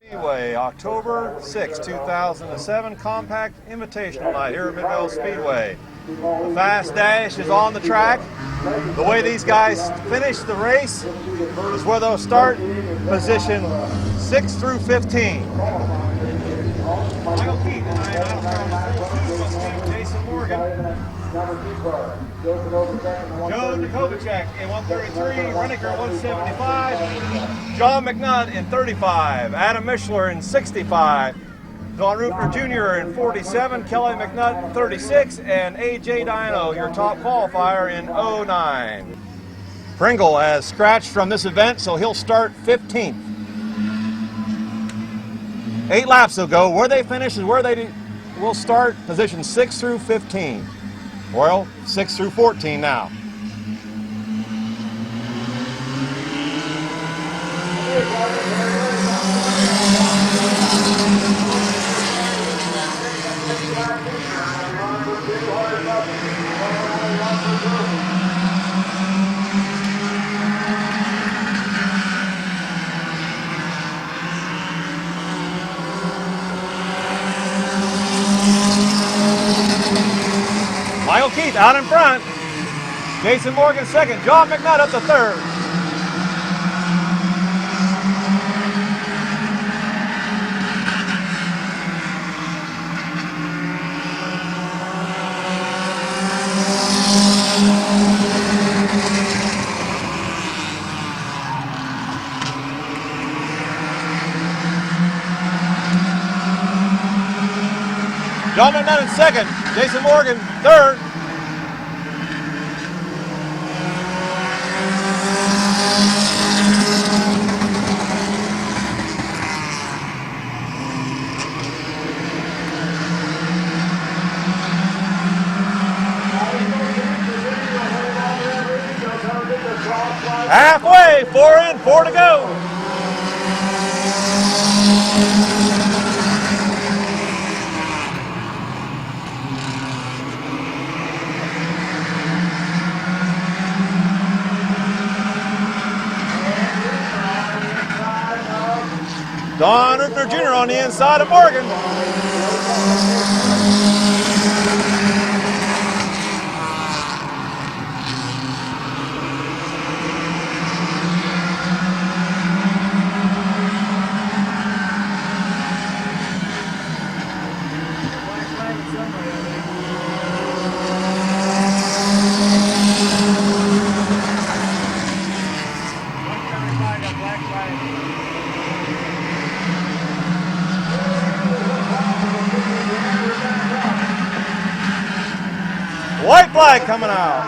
Speedway, October 6, 2007, Compact Invitational Night here at Midvale Speedway. The Fast Dash is on the track. The way these guys finish the race is where they'll start position 6 through 15. Michael Keith, Jason Morgan. Joe Nikovacek in 133, Renniker 175, John McNutt in 35, Adam Mishler in 65, Don Rupner Jr. in 47, Kelly McNutt in 36, and A.J. Dino, your top qualifier, in 09. Pringle has scratched from this event, so he'll start 15th. 8 laps will go. Where they finish is where they will start position 6 through 15. Well, 6 through 14 now. Michael Keith out in front. Jason Morgan second. John McNutt up to third. John McNutt in second. Jason Morgan third. Halfway, 4 in, 4 to go. Don Rupner Jr. on the inside of Morgan. White flag coming out.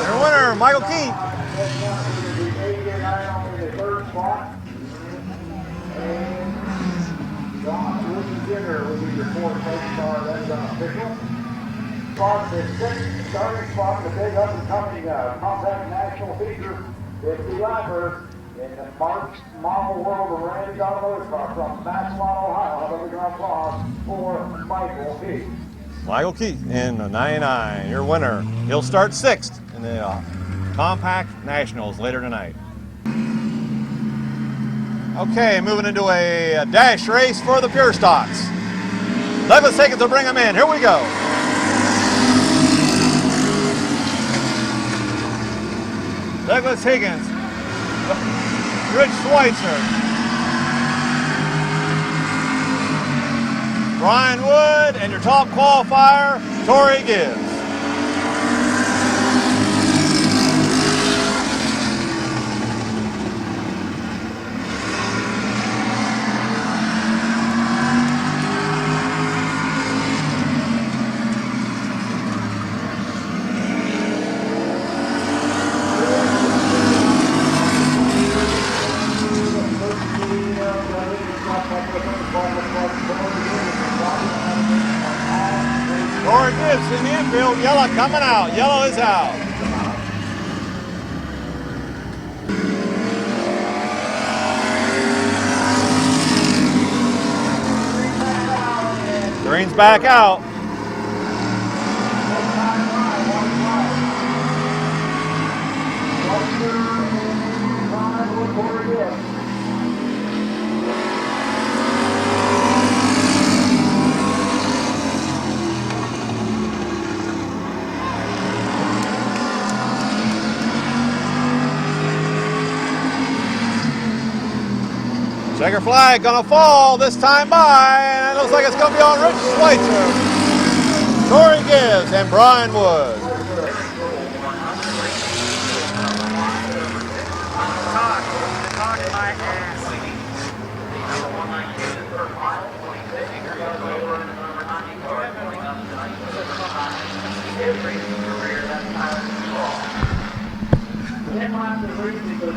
Your winner, Michael Keith. Dinner will be your fourth race car. That's unofficial. Starting spot, the big up and coming Compact National feature, 50 lapper in the March model world of Randy Donovan car from Maxwell, Ohio. Have a big applause for Michael Keith. Michael Keith in the 99, your winner. He'll start 6th in the Compact Nationals later tonight. Okay, moving into a dash race for the Pure Stocks. Douglas Higgins will bring them in. Here we go. Douglas Higgins, Rich Schweitzer, Brian Wood, and your top qualifier, Tori Gibbs. Tori Gibbs in the infield. yellow coming out. Yellow is out. Green's back out. Checker flag gonna fall this time by, and it looks like it's gonna be on Rich Schweitzer, Corey Gibbs, and Brian Wood.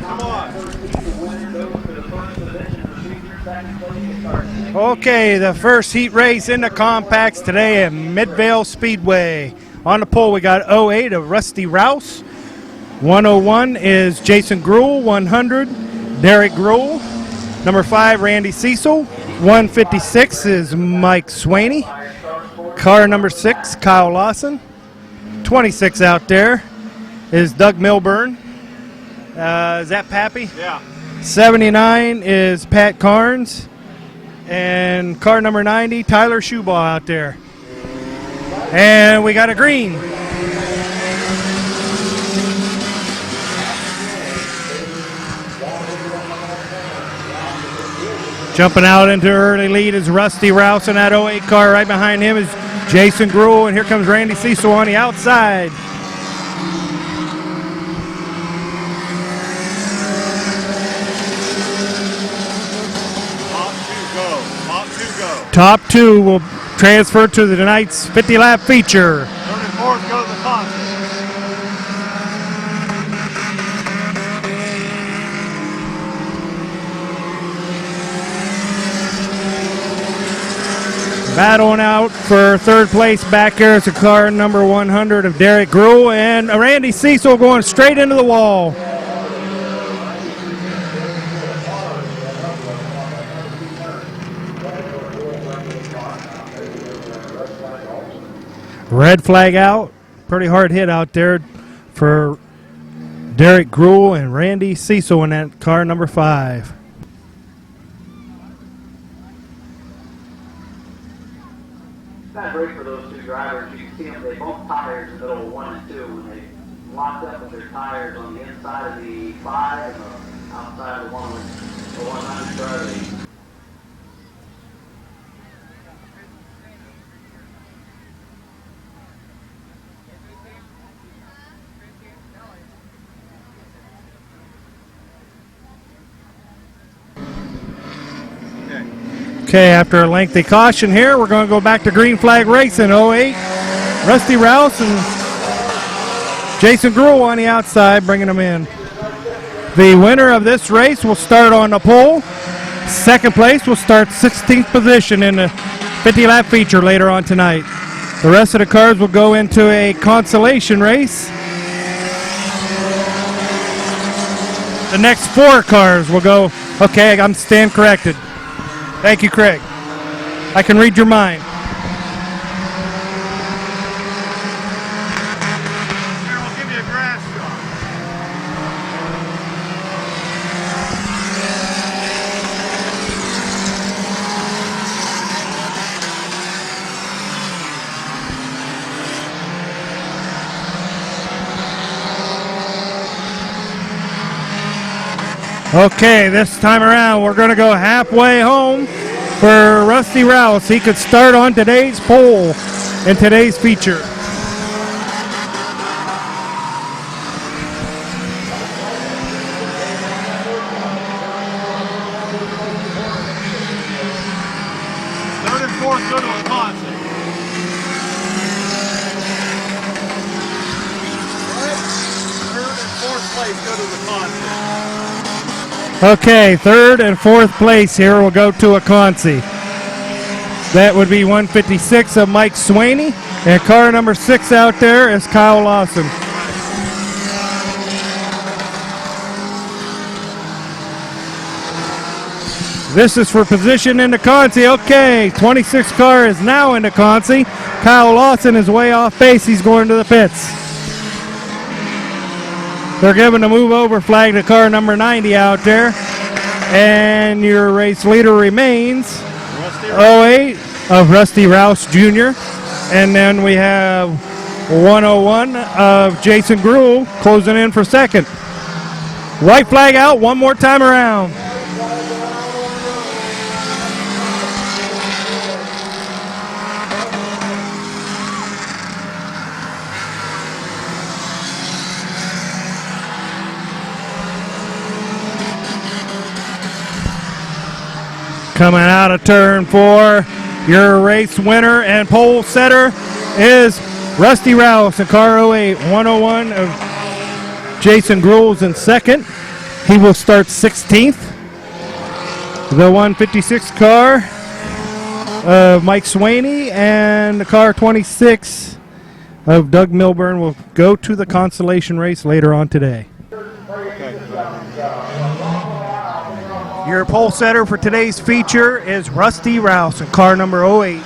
Come on. Okay, the first heat race in the compacts today at Midvale Speedway. On the pole we got 08 of Rusty Rouse. 101 is Jason Gruhl. 100, Derek Gruhl. Number 5, Randy Cecil. 156 is Mike Swaney. Car number 6, Kyle Lawson. 26 out there is Doug Milburn. Is that Pappy? Yeah. 79 is Pat Carnes. And car number 90, Tyler Schubaugh out there. And we got a green. Jumping out into early lead is Rusty Rouse in that 08 car. Right behind him is Jason Gruhl, and here comes Randy Cecil on the outside. Top 2 will transfer to the tonight's 50-lap feature. 3rd and 4th go to the concert. Battling out for 3rd place back here is the car number 100 of Derek Gruhl, and Randy Cecil going straight into the wall. Red flag out. Pretty hard hit out there for Derek Gruhl and Randy Cecil in that car number 5. Kind of great for those two drivers. You can see them, they both tires in the middle of 1 and 2 when they locked up with their tires on the inside of the 5 and the outside of the 100 driving. Okay, after a lengthy caution here, we're going to go back to green flag racing. 08, Rusty Rouse and Jason Gruhl on the outside, bringing them in. The winner of this race will start on the pole. 2nd place will start 16th position in the 50-lap feature later on tonight. The rest of the cars will go into a consolation race. The next 4 cars will go, okay, I'm stand corrected. Thank you, Craig. I can read your mind. Here, we'll give you a grass shot. Okay, this time around we're going to go halfway home for Rusty Rouse. He could start on today's pole in today's feature. Third and 4th go to Wisconsin. Third and 4th place go to Wisconsin. Okay, 3rd and 4th place here will go to Aconsi. That would be 156 of Mike Swaney, And car number 6 out there is Kyle Lawson. This is for position in the Consi. Okay, 26 car is now in the Consi. Kyle Lawson is way off base. He's going to the pits. They're giving a move over flag to car number 90 out there. And your race leader remains 08 of Rusty Rouse Jr. And then we have 101 of Jason Gruhl closing in for second. White flag out one more time around. Coming out of turn 4, your race winner and pole setter is Rusty Rouse in car 08. 101 of Jason Gruhl's in second. He will start 16th. The 156 car of Mike Swaney and the car 26 of Doug Milburn will go to the consolation race later on today. Your pole setter for today's feature is Rusty Rouse in car number 08.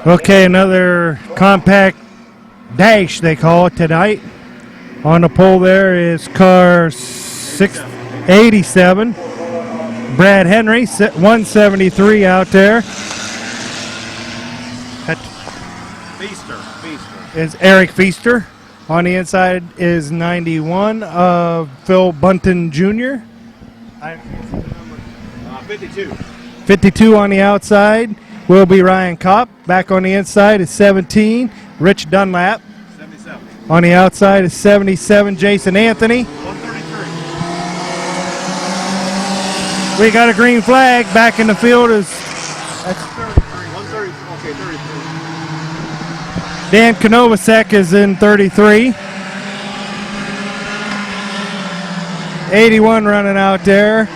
Okay, another compact dash they call it tonight. On the pole there is car 687. Brad Henry, 173 out there. Is Eric Feaster. On the inside is 91 of Phil Bunton Jr. 52. 52 on the outside will be Ryan Kopp. Back on the inside is 17, Rich Dunlap. 77. On the outside is 77, Jason Anthony. 133. We got a green flag. Back in the field is 130. Okay, 33. Dan Konovacek is in 33. 81 running out there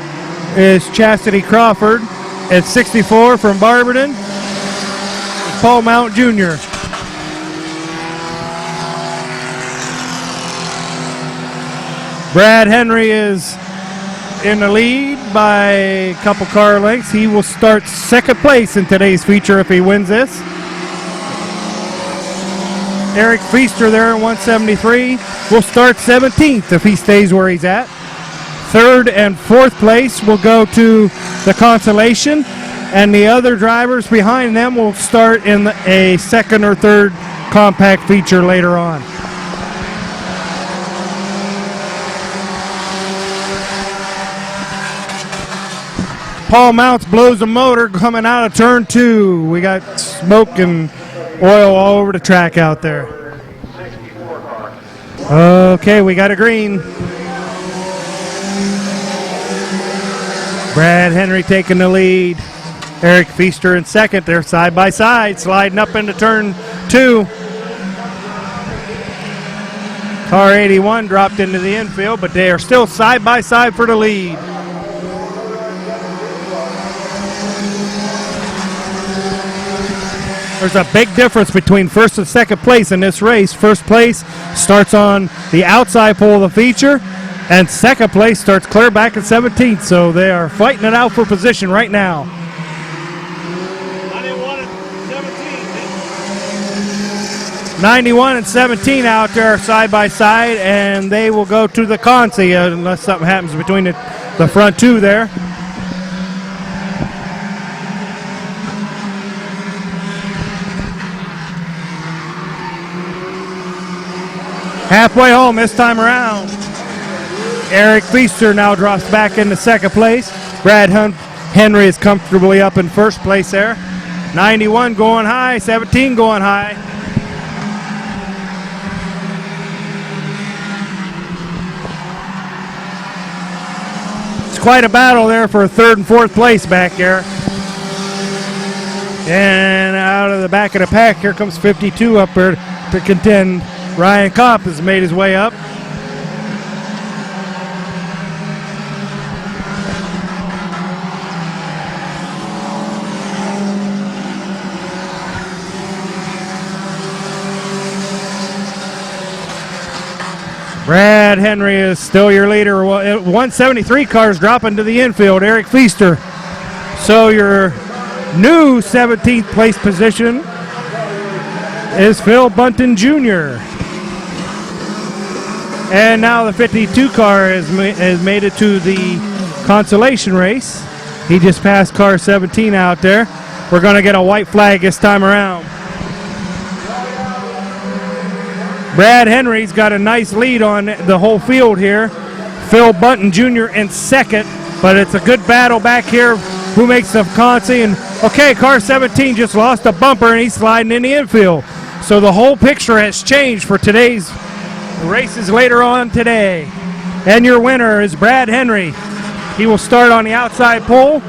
is Chastity Crawford. At 64 from Barberton, Paul Mount Jr. Brad Henry is in the lead by a couple car lengths. He will start second place in today's feature if he wins this. Eric Feaster there in 173 will start 17th if he stays where he's at. Third and fourth place will go to the consolation, and the other drivers behind them will start in a second or third compact feature later on. Paul Mounts blows the motor coming out of turn 2. We got smoke and oil all over the track out there. Okay, we got a green. Brad Henry taking the lead. Eric Feaster in second. They're side by side, sliding up into turn 2. Car 81 dropped into the infield, but they are still side by side for the lead. There's a big difference between first and second place in this race. First place starts on the outside pole of the feature, and second place starts clear back at 17th, so they are fighting it out for position right now. 91 and 17 out there side by side, and they will go to the consi unless something happens between the front two there. Halfway home this time around. Eric Feaster now drops back into second place. Brad Henry is comfortably up in first place there. 91 going high, 17 going high. It's quite a battle there for third and fourth place back there. And out of the back of the pack, here comes 52 up there to contend. Ryan Kopp has made his way up. Brad Henry is still your leader. 173 cars dropping to the infield. Eric Feaster. So your new 17th place position is Phil Bunton Jr. And now the 52 car has made it to the consolation race. He just passed car 17 out there. We're going to get a white flag this time around. Brad Henry's got a nice lead on the whole field here. Phil Bunton Jr. in second, but it's a good battle back here. Who makes the consi? And okay, car 17 just lost a bumper and he's sliding in the infield. So the whole picture has changed for today's races later on today. And your winner is Brad Henry. He will start on the outside pole,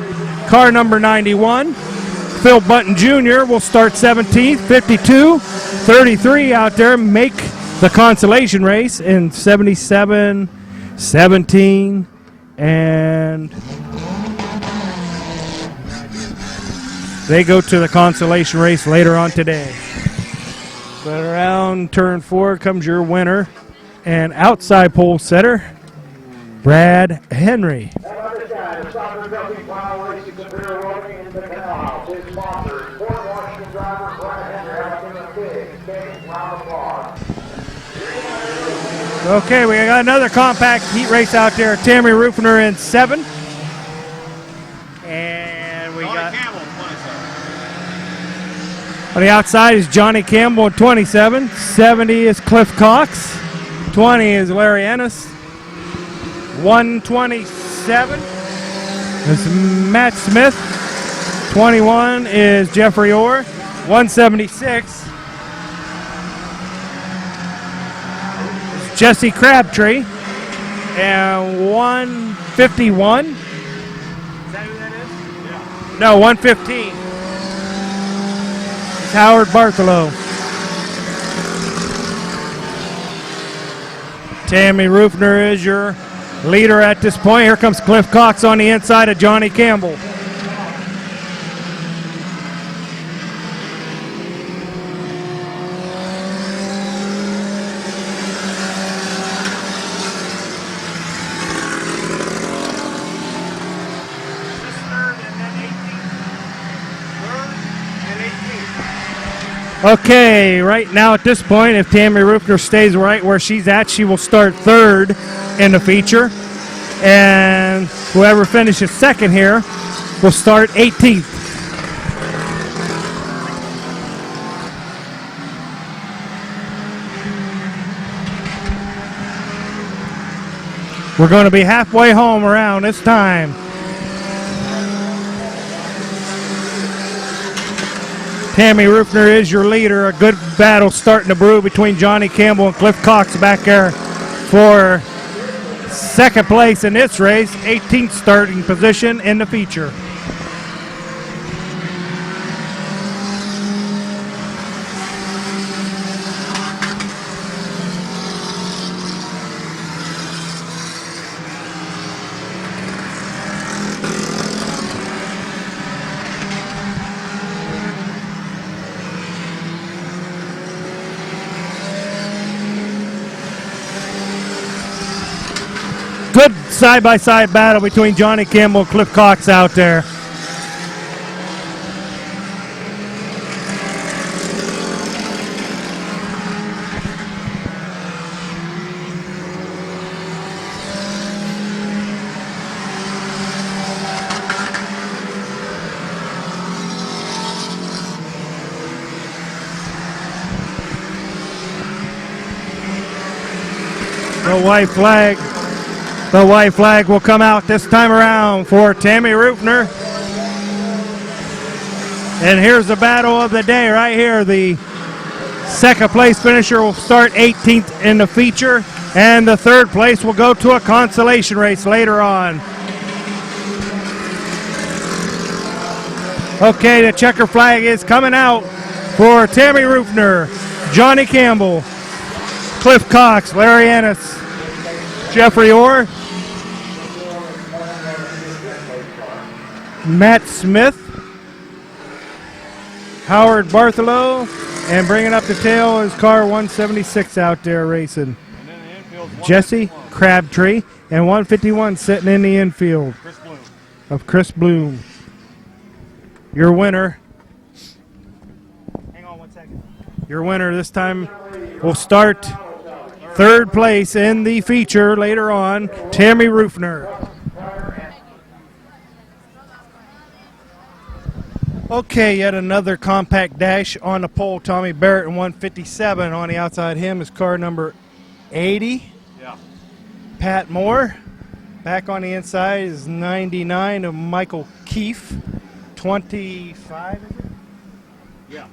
car number 91. Phil Bunton Jr. will start 17th, 52, 33 out there, make the consolation race in 77, 17, and they go to the consolation race later on today. But around turn 4 comes your winner and outside pole setter, Brad Henry. Okay, we got another compact heat race out there. Tammy Rufner in 7. And we got Campbell, 27. on the outside is Johnny Campbell in 27. 70 is Cliff Cox. 20 is Larry Ennis. 127 is Matt Smith. 21 is Jeffrey Orr. 176 Jesse Crabtree, and 151. Is that who that is? Yeah. No, 115. It's Howard Bartholow. Tammy Rufner is your leader at this point. Here comes Cliff Cox on the inside of Johnny Campbell. Okay, right now at this point, if Tammy Rufner stays right where she's at, she will start 3rd in the feature. And whoever finishes 2nd here will start 18th. We're going to be halfway home around this time. Tammy Rufner is your leader. A good battle starting to brew between Johnny Campbell and Cliff Cox back there for 2nd place in this race, 18th starting position in the feature. Good side-by-side battle between Johnny Campbell and Cliff Cox out there. The white flag will come out this time around for Tammy Rufner. And here's the battle of the day right here. The 2nd place finisher will start 18th in the feature, and the 3rd place will go to a consolation race later on. Okay, the checker flag is coming out for Tammy Rufner, Johnny Campbell, Cliff Cox, Larry Ennis, Jeffrey Orr, Matt Smith, Howard Bartholow, and bringing up the tail is car 176 out there racing. And then the infield Jesse Crabtree. And 151 sitting in the infield Chris Bloom. of Chris Bloom. Your winner. Hang on 1 second. Your winner this time will start third place in the feature later on, Tammy Rufner. Okay, yet another compact dash on the pole. Tommy Barrett in 157. On the outside him is car number 80. Yeah. Pat Moore. Back on the inside is 99 of Michael Keefe. 25 is it? Yeah.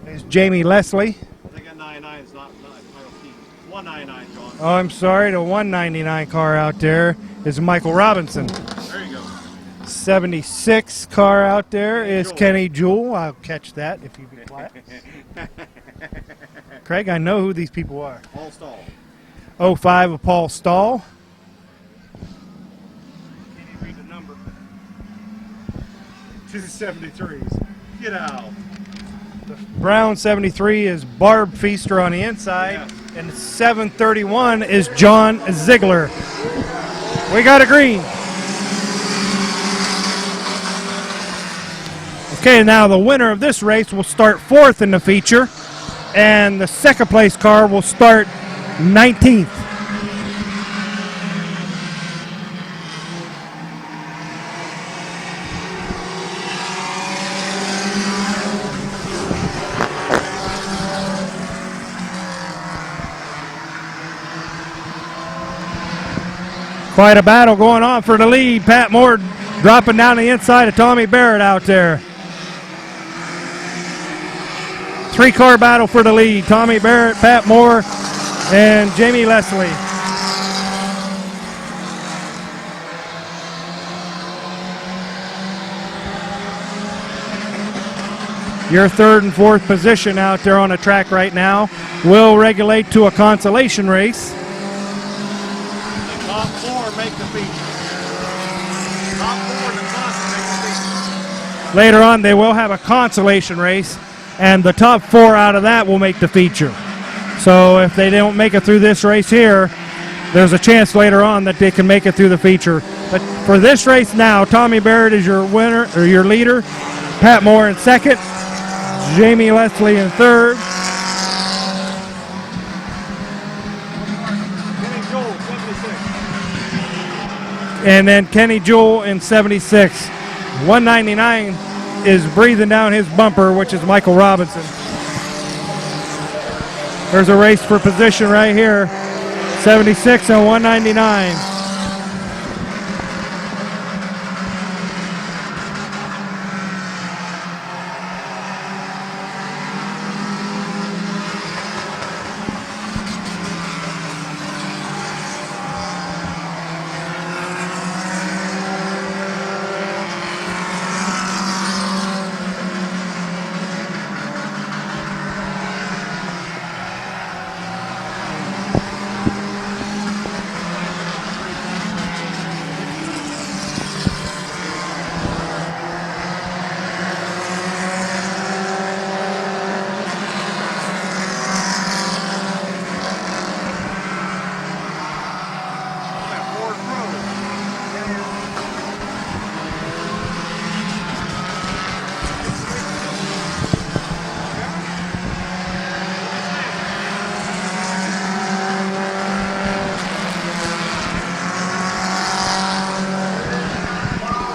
Is Jamie Leslie. I think that 99 is not Michael Keith. 199, John. Oh, I'm sorry, the 199 car out there is Michael Robinson. There you go. 76 car out there is Kenny Jewell. I'll catch that if you be quiet. Craig, I know who these people are. Paul Stahl. 05 of Paul Stahl. Can you read the number? 273s. Get out. The brown 73 is Barb Feaster on the inside. Yes. And 731 is John Ziegler. We got a green. Okay, now the winner of this race will start fourth in the feature, and the second place car will start 19th. Quite a battle going on for the lead. Pat Moore dropping down the inside of Tommy Barrett out there. Three-car battle for the lead. Tommy Barrett, Pat Moore, and Jamie Leslie. Your third and fourth position out there on the track right now will regulate to a consolation race. The top four make the feature. Top four in the class make the feature. Later on, they will have a consolation race, and the top four out of that will make the feature. So if they don't make it through this race here, there's a chance later on that they can make it through the feature. But for this race now, Tommy Barrett is your winner, or your leader. Pat Moore in second. Jamie Leslie in third. Kenny Jewell, 76. And then Kenny Jewell in 76. 199 is breathing down his bumper, which is Michael Robinson. There's a race for position right here. 76 and 199.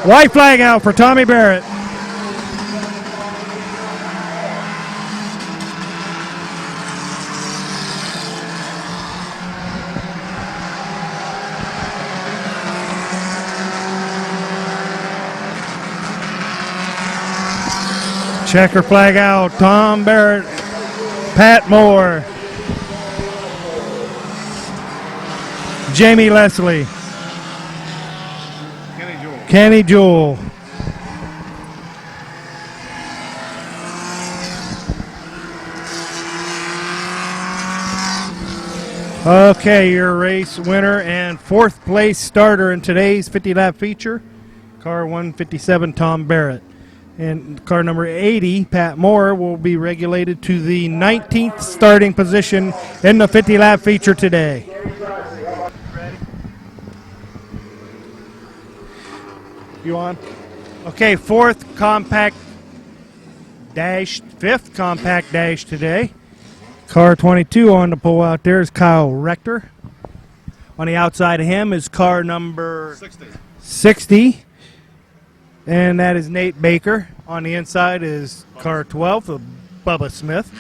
White flag out for Tommy Barrett. Checker flag out. Tom Barrett, Pat Moore, Jamie Leslie, Kenny Jewell. Okay, your race winner and fourth place starter in today's 50-lap feature, car 157, Tom Barrett. And car number 80, Pat Moore, will be regulated to the 19th starting position in the 50-lap feature today. You on? Okay, fifth compact dash today. Car 22 on the pole out there is Kyle Rector. On the outside of him is car number 60. And that is Nate Baker. On the inside is car 12 of Bubba Smith.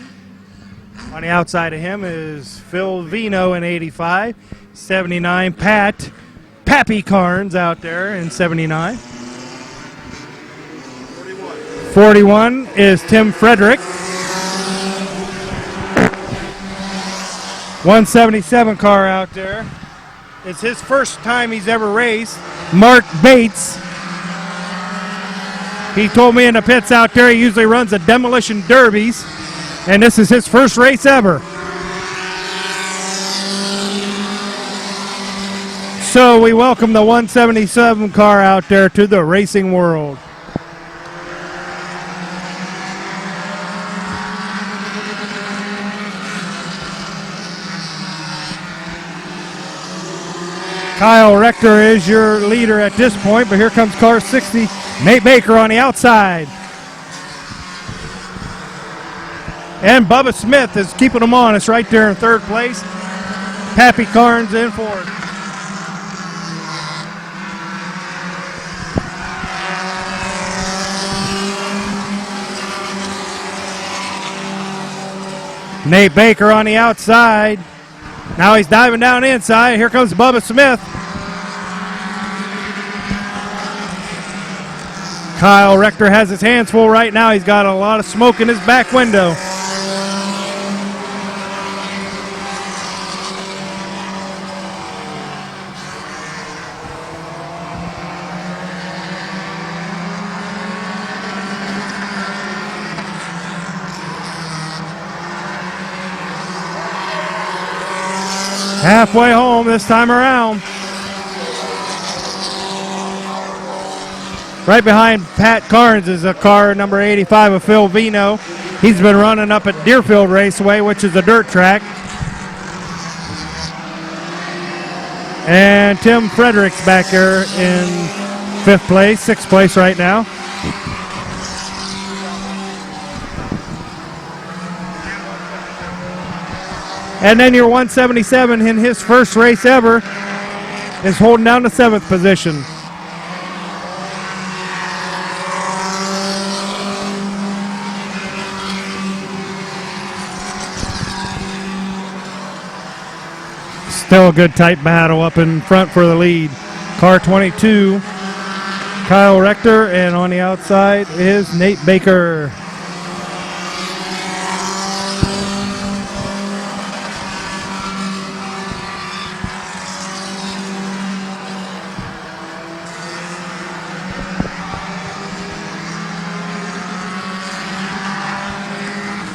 On the outside of him is Phil Vino in 85. 79, Pappy Carnes out there in 79. 41 is Tim Frederick. 177 car out there. It's his first time he's ever raced. Mark Bates. He told me in the pits out there he usually runs the demolition derbies, and this is his first race ever. So we welcome the 177 car out there to the racing world. Kyle Rector is your leader at this point, but here comes car 60, Nate Baker on the outside. And Bubba Smith is keeping them on. It's right there in third place. Pappy Carnes in fourth. Nate Baker on the outside. Now he's diving down inside. Here comes Bubba Smith. Kyle Rector has his hands full right now. He's got a lot of smoke in his back window. Halfway home this time around. Right behind Pat Carnes is a car number 85 of Phil Vino. He's been running up at Deerfield Raceway, which is a dirt track. And Tim Fredericks back here in sixth place right now. And then your 177 in his first race ever is holding down the 7th position. Still a good tight battle up in front for the lead. Car 22, Kyle Rector, and on the outside is Nate Baker.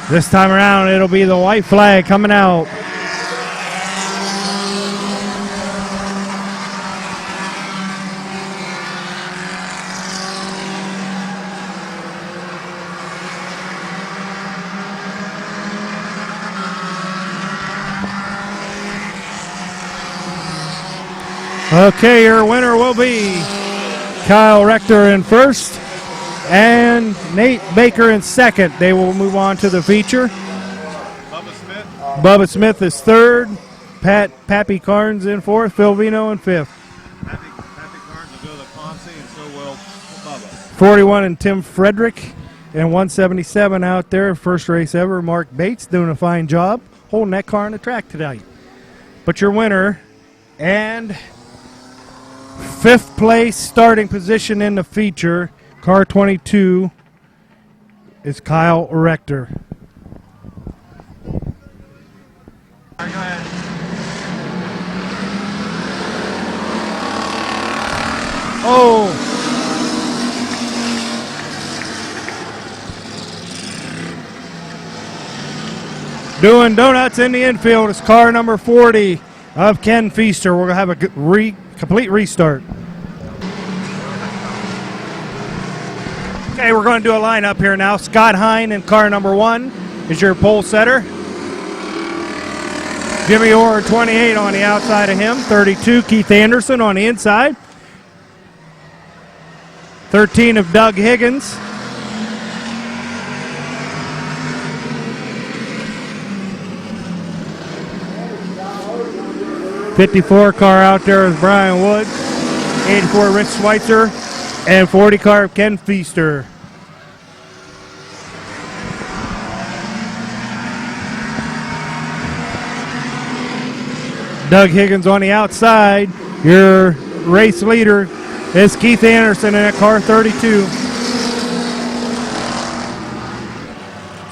This time around, it'll be the white flag coming out. Okay, your winner will be Kyle Rector in first and Nate Baker in second. They will move on to the feature. Bubba Smith is third. Pappy Carnes in fourth. Phil Vino in fifth. Pappy Carnes will go to Ponce, and so will Bubba. 41 and Tim Frederick. And 177 out there, first race ever. Mark Bates doing a fine job holding that car on the track tonight. But your winner and fifth place starting position in the feature, car 22, is Kyle Rector. All right, go ahead. Oh! Doing donuts in the infield is car number 40 of Ken Feaster. We're going to have a complete restart. Okay, we're going to do a lineup here now. Scott Hine in car number 1 is your pole setter. Jimmy Orr, 28 on the outside of him. 32, Keith Anderson on the inside. 13 of Doug Higgins. '54 car out there is Brian Wood, '84 Rich Schweitzer, and 40 car Ken Feaster. Doug Higgins on the outside. Your race leader is Keith Anderson in that car 32.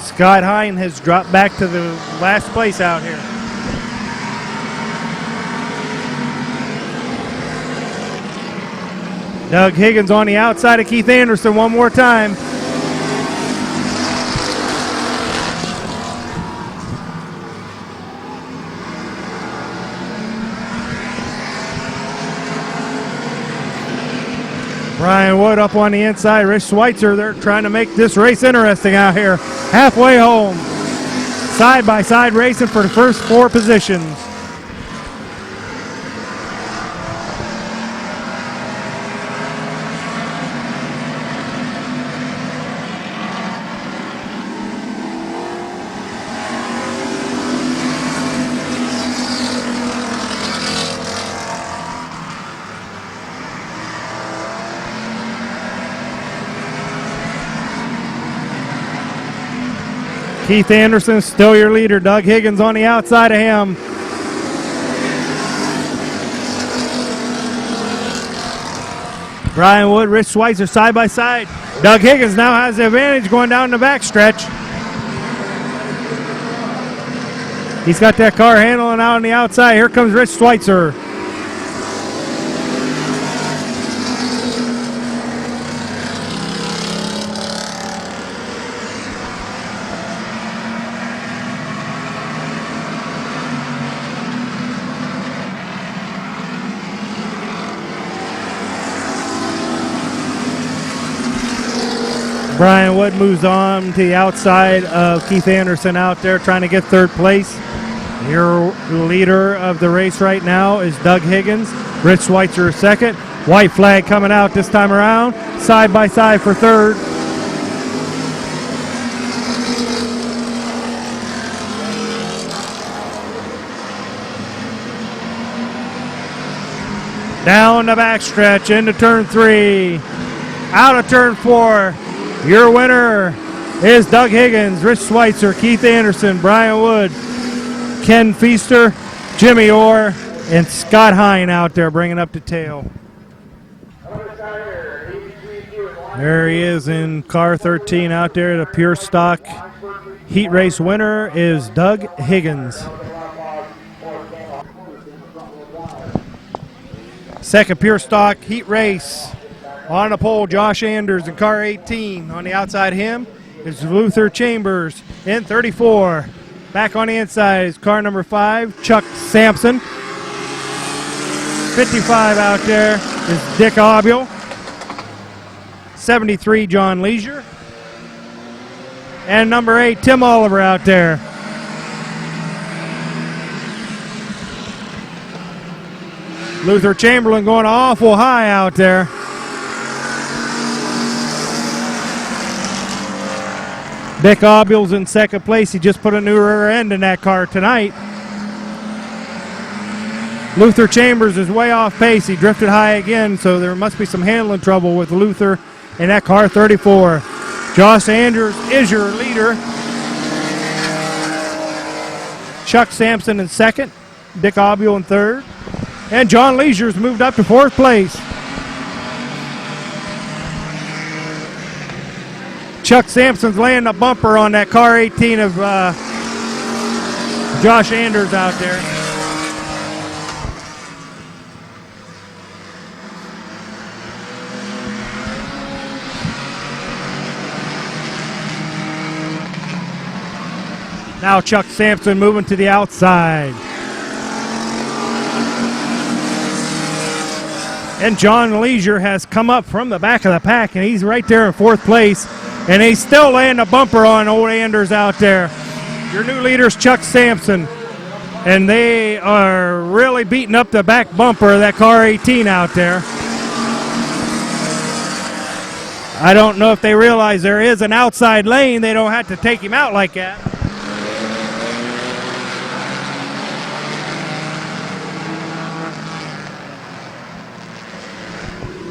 Scott Hine has dropped back to the last place out here. Doug Higgins on the outside of Keith Anderson one more time. Brian Wood up on the inside. Rich Schweitzer, they're trying to make this race interesting out here. Halfway home. Side by side racing for the first 4 positions. Keith Anderson still your leader. Doug Higgins on the outside of him. Brian Wood, Rich Schweitzer side by side. Doug Higgins now has the advantage going down the backstretch. He's got that car handling out on the outside. Here comes Rich Schweitzer. Brian Wood moves on to the outside of Keith Anderson out there trying to get 3rd place. Your leader of the race right now is Doug Higgins. Rich Schweitzer is 2nd. White flag coming out this time around. Side by side for 3rd. Down the backstretch into turn 3. Out of turn 4. Your winner is Doug Higgins, Rich Schweitzer, Keith Anderson, Brian Wood, Ken Feaster, Jimmy Orr, and Scott Hine out there bringing up the tail. There he is in car 13 out there. The pure stock heat race winner is Doug Higgins. 2nd pure stock heat race. On the pole, Josh Anders in car 18. On the outside of him is Luther Chambers in 34. Back on the inside is car number 5, Chuck Sampson. 55 out there is Dick Obule. 73, John Leisure. And number 8, Tim Oliver out there. Luther Chamberlain going awful high out there. Dick Obule's in 2nd place. He just put a new rear end in that car tonight. Luther Chambers is way off pace. He drifted high again, so there must be some handling trouble with Luther in that car 34. Josh Andrews is your leader. Chuck Sampson in 2nd. Dick Obule in 3rd. And John Leisure's moved up to 4th place. Chuck Sampson's laying a bumper on that car 18 of Josh Anders out there. Now Chuck Sampson moving to the outside. And John Leisure has come up from the back of the pack, and he's right there in 4th place. And he's still laying the bumper on old Anders out there. Your new leader's Chuck Sampson. And they are really beating up the back bumper of that car 18 out there. I don't know if they realize there is an outside lane. They don't have to take him out like that.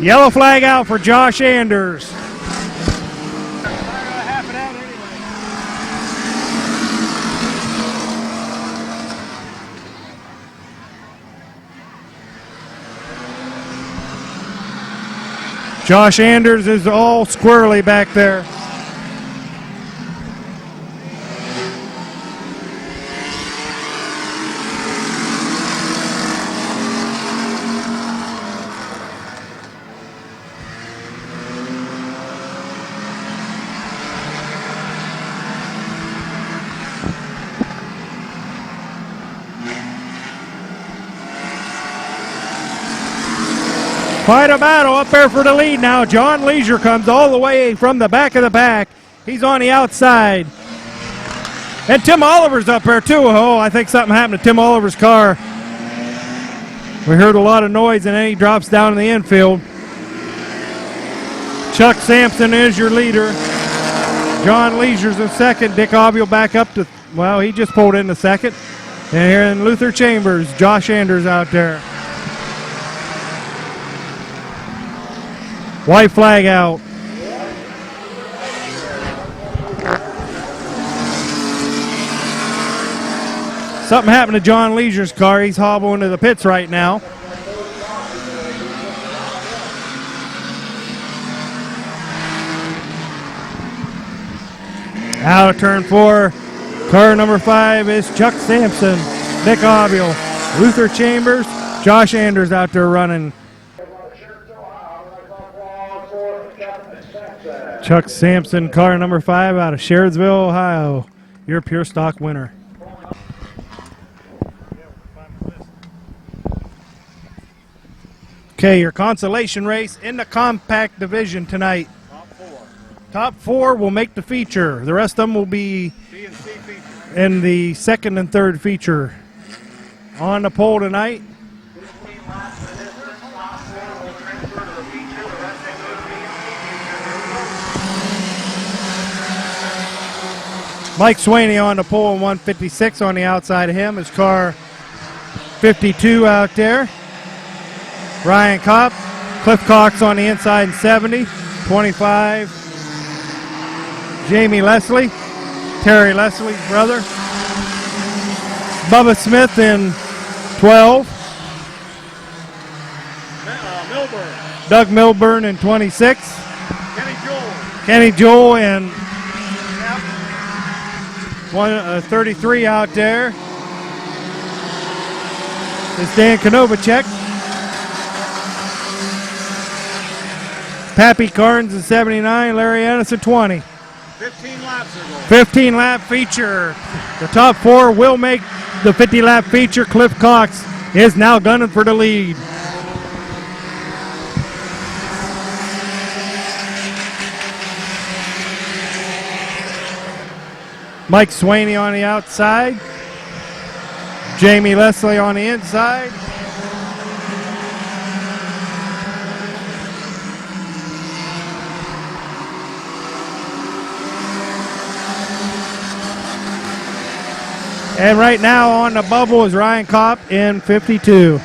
Yellow flag out for Josh Anders. Josh Anders is all squirrely back there. Quite a battle up there for the lead now. John Leisure comes all the way from the back of the pack. He's on the outside. And Tim Oliver's up there too. Oh, I think something happened to Tim Oliver's car. We heard a lot of noise and then he drops down in the infield. Chuck Sampson is your leader. John Leisure's in second. Dick Ovio back up to, well, he just pulled into second. And here in Luther Chambers, Josh Anders out there. White flag out. Something happened to John Leisure's car. He's hobbling to the pits right now. Out of turn 4. Car number 5 is Chuck Sampson. Nick Ovio. Luther Chambers. Josh Anders out there running. Chuck Sampson, car number 5 out of Sherridsville, Ohio. Your pure stock winner. Okay, your consolation race in the compact division tonight. Top 4 will make the feature. The rest of them will be in the second and third feature. On the pole tonight. Mike Swaney on the pole, 156 on the outside of him. His car 52 out there. Ryan Kopp, Cliff Cox on the inside in 70, 25. Jamie Leslie, Terry Leslie's brother. Bubba Smith in 12. Milburn. Doug Milburn in 26. Kenny Joel in 33 out there. It's Dan Konovacek. Pappy Carnes in 79. Larry Ennis in 20. 15 laps ago. 15 lap feature. The top 4 will make the 50 lap feature. Cliff Cox is now gunning for the lead. Mike Swaney on the outside. Jamie Leslie on the inside. And right now on the bubble is Ryan Kopp in 52.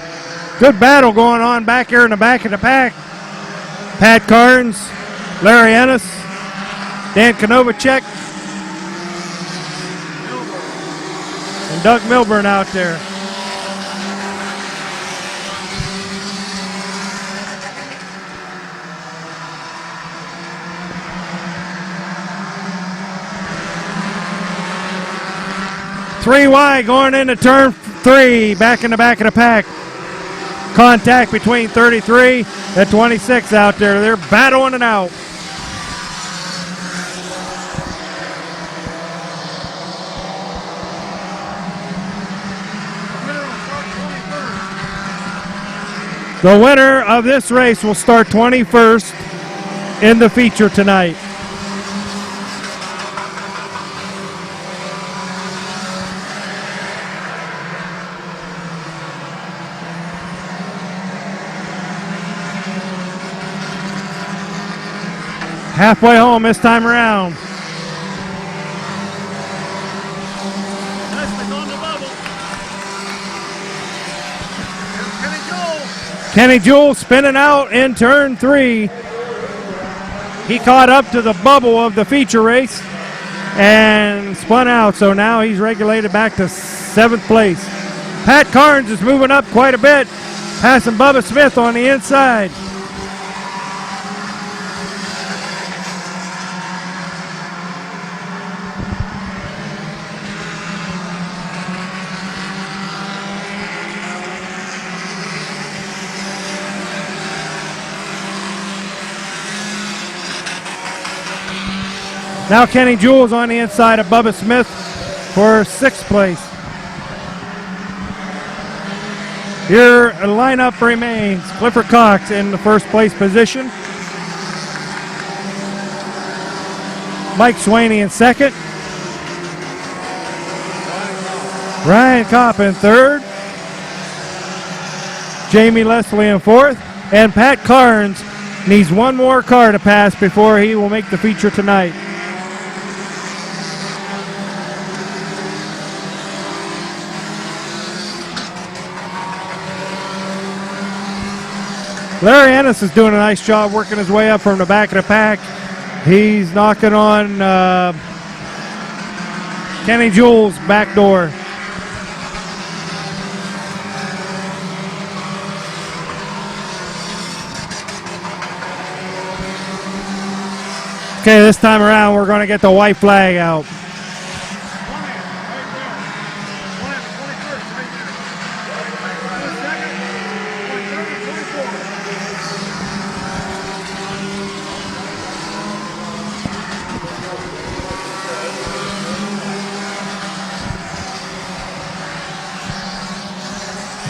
Good battle going on back here in the back of the pack. Pat Carnes, Larry Ennis, Dan Konovacek, and Doug Milburn out there. Three wide going into turn 3, back in the back of the pack. Contact between 33 and 26 out there. They're battling it out. The winner of this race will start 21st in the feature tonight. Halfway home this time around. Kenny Jewell spinning out in turn 3. He caught up to the bubble of the feature race and spun out, so now he's regulated back to 7th place. Pat Carnes is moving up quite a bit, passing Bubba Smith on the inside. Now Kenny Jewell's on the inside of Bubba Smith for 6th place. Your lineup remains Clifford Cox in the 1st place position. Mike Swaney in 2nd. Ryan Kopp in 3rd. Jamie Leslie in 4th. And Pat Carnes needs one more car to pass before he will make the feature tonight. Larry Ennis is doing a nice job working his way up from the back of the pack. He's knocking on Kenny Jewell's back door. Okay, this time around we're going to get the white flag out.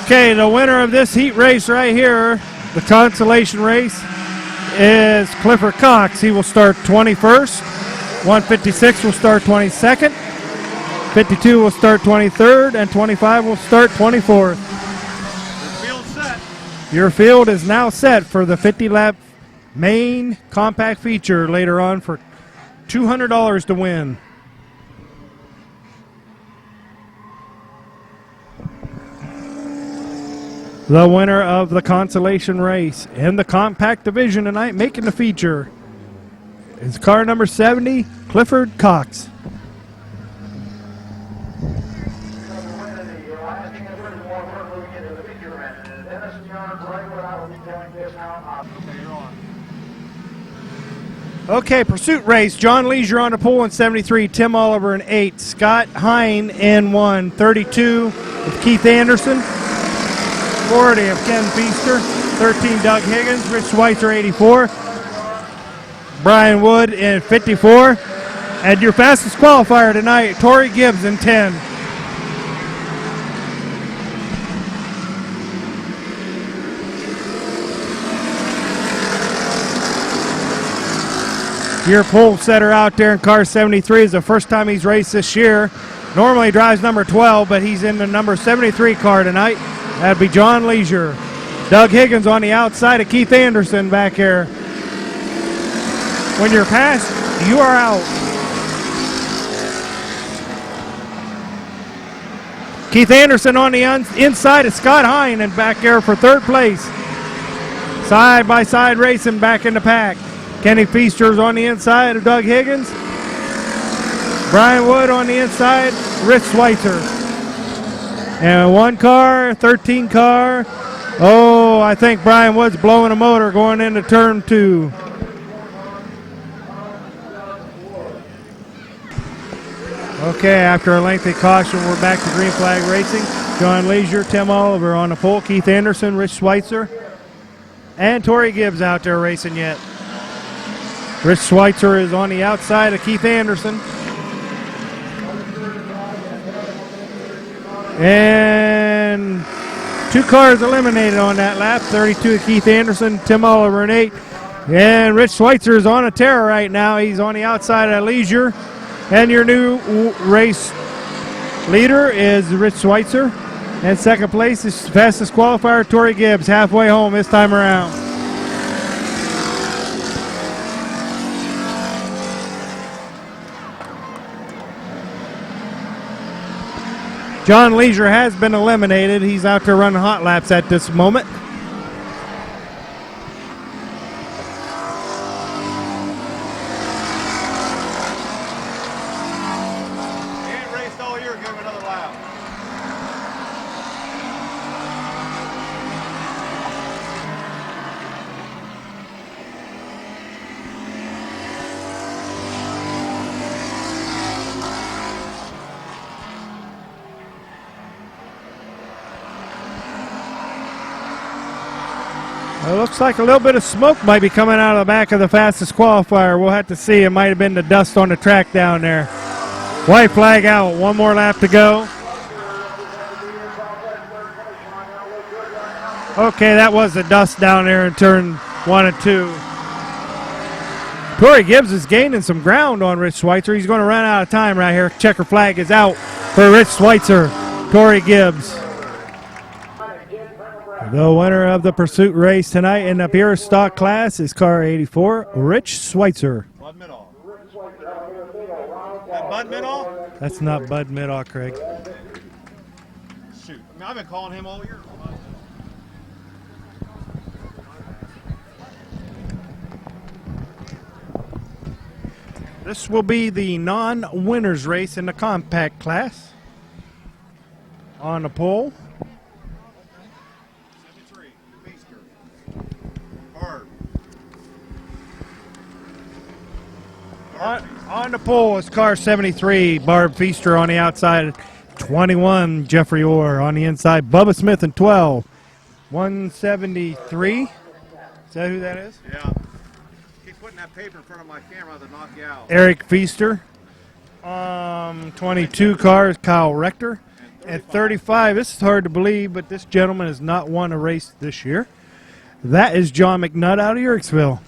Okay, the winner of this heat race right here, the consolation race, is Clifford Cox. He will start 21st. 156 will start 22nd. 52 will start 23rd. And 25 will start 24th. Your field's set. Your field is now set for the 50-lap main compact feature later on for $200 to win. The winner of the consolation race in the compact division tonight, making the feature, is car number 70, Clifford Cox. Okay, pursuit race. John Leisure on the pole in 73, Tim Oliver in 8, Scott Hine in 1, 32 with Keith Anderson. 40 of Ken Feaster, 13 Doug Higgins, Rich Schweitzer 84, Brian Wood in 54, and your fastest qualifier tonight, Tori Gibbs in 10. Your pole setter out there in car 73 is the first time he's raced this year. Normally drives number 12, but he's in the number 73 car tonight. That'd be John Leisure. Doug Higgins on the outside of Keith Anderson back here. When you're passed, you are out. Keith Anderson on the inside of Scott Hine and back there for 3rd place. Side by side racing back in the pack. Kenny Feaster's on the inside of Doug Higgins. Brian Wood on the inside, Rich Schweitzer. And 1 car, 13 car. Oh, I think Brian Wood's blowing a motor going into turn 2. Okay, after a lengthy caution, we're back to green flag racing. John Leisure, Tim Oliver on the pole, Keith Anderson, Rich Schweitzer, and Tori Gibbs out there racing yet. Rich Schweitzer is on the outside of Keith Anderson. And 2 cars eliminated on that lap. 32 of Keith Anderson, Tim Oliver in 8. And Rich Schweitzer is on a tear right now. He's on the outside of Leisure. And your new race leader is Rich Schweitzer. And 2nd place is fastest qualifier, Tori Gibbs, halfway home this time around. John Leisure has been eliminated. He's out there running hot laps at this moment. He ain't raced all year. Give him another lap. It looks like a little bit of smoke might be coming out of the back of the fastest qualifier. We'll have to see. It might have been the dust on the track down there. White flag out. One more lap to go. Okay, that was the dust down there in turn 1 and 2. Corey Gibbs is gaining some ground on Rich Schweitzer. He's going to run out of time right here. Checker flag is out for Rich Schweitzer. Corey Gibbs. The winner of the pursuit race tonight in the pure stock class is car 84, Rich Schweitzer. Bud Middaugh. That Bud Middaugh? That's not Bud Middaugh, Craig. Shoot. I mean, I've been calling him all year. This will be the non-winners race in the compact class. On the pole. On the pole is car 73, Barb Feaster on the outside, 21, Jeffrey Orr on the inside, Bubba Smith in 12, 173. Is that who that is? Yeah. Keep putting that paper in front of my camera to knock you out. Eric Feaster. 22 cars, Kyle Rector. At 35, this is hard to believe, but this gentleman has not won a race this year. That is John McNutt out of Yerkesville.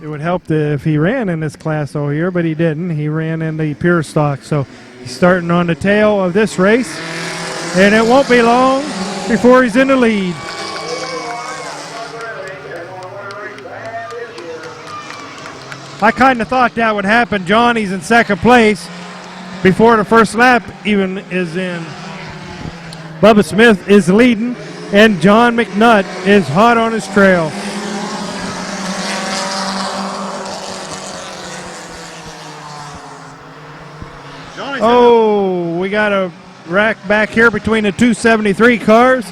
It would help if he ran in this class all year, but he didn't. He ran in the pure stock, so he's starting on the tail of this race, and it won't be long before he's in the lead. I kind of thought that would happen. Johnny's in second place before the first lap even is in. Bubba Smith is leading, and John McNutt is hot on his trail. Oh, we got a rack back here between the 273 cars.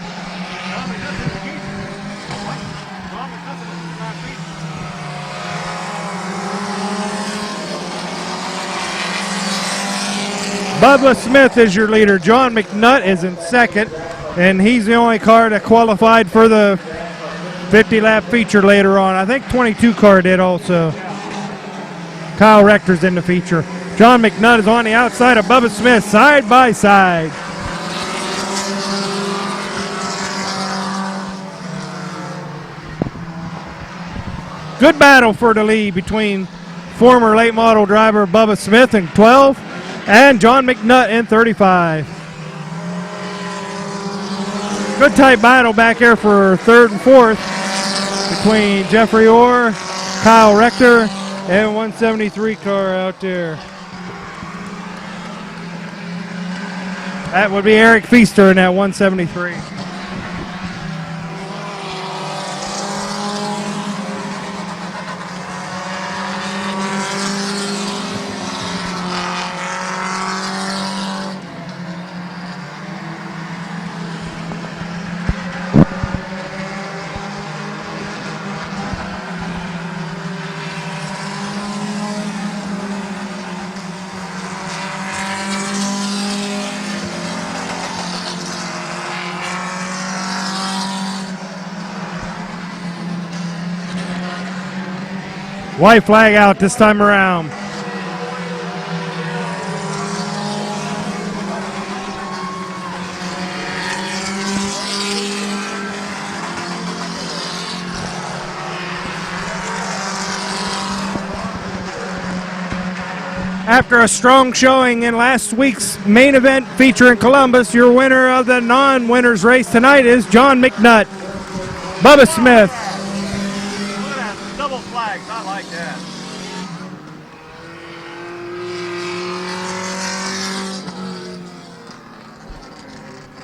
Bubba Smith is your leader. John McNutt is in second, and he's the only car that qualified for the 50-lap feature later on. I think 22 car did also. Kyle Rector's in the feature. John McNutt is on the outside of Bubba Smith, side by side. Good battle for the lead between former late model driver Bubba Smith in 12 and John McNutt in 35. Good tight battle back here for third and fourth between Jeffrey Orr, Kyle Rector, and 173 car out there. That would be Eric Feaster in that 173. White flag out this time around. After a strong showing in last week's main event feature in Columbus, your winner of the non-winners race tonight is John McNutt. Bubba Smith. Double flag, not like that.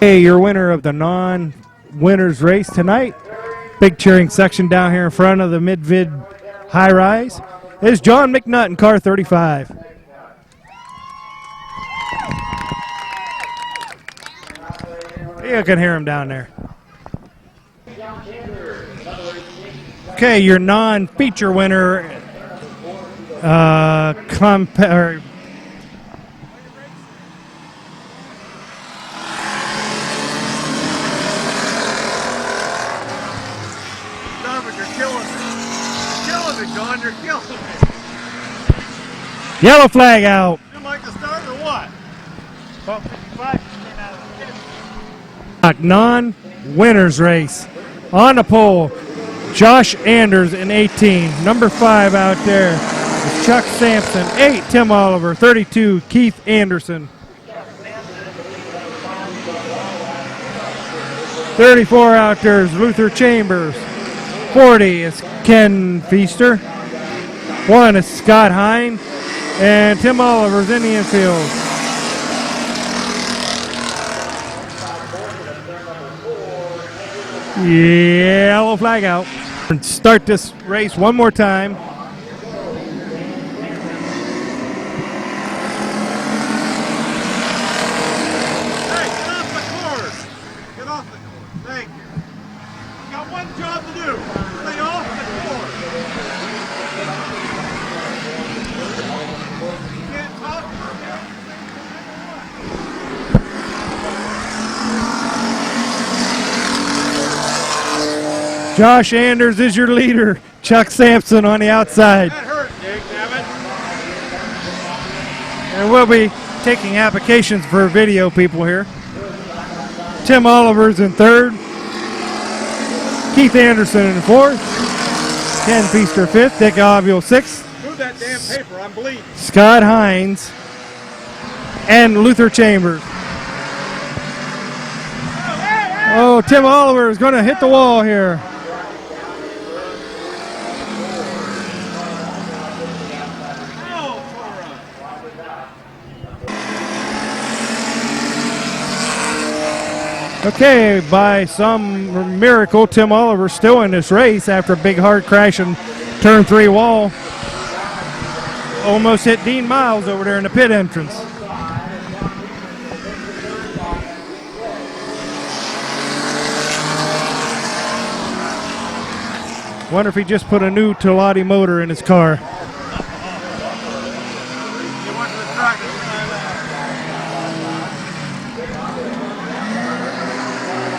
Hey, your winner of the non-winners race tonight, big cheering section down here in front of the Mid-Vid high-rise, is John McNutt in car 35. You can hear him down there. Okay, your non-feature winner, John, you're killing me. yellow flag out. You like to start or what? Non-winners race. On the pole, Josh Anders in 18. Number 5 out there is Chuck Sampson. 8, Tim Oliver. 32, Keith Anderson. 34 out there is Luther Chambers. 40 is Ken Feaster. 1 is Scott Hine. And Tim Oliver's in the infield. Yellow flag out. Start this race one more time. Hey, get off the course. Get off the course. Thank you. You got one job to do. Stay off the course. You can't talk. Josh Anders is your leader. Chuck Sampson on the outside. That hurt, Dick, damn it. And we'll be taking applications for video people here. Tim Oliver's in 3rd. Keith Anderson in 4th. Ken Feaster 5th. Dick Ovule 6th. Move that damn paper, I'm bleeding. Scott Hines and Luther Chambers. Oh, Tim Oliver is going to hit the wall here. Okay, by some miracle, Tim Oliver still in this race after a big hard crash in turn 3 wall. Almost hit Dean Miles over there in the pit entrance. Wonder if he just put a new Tolati motor in his car.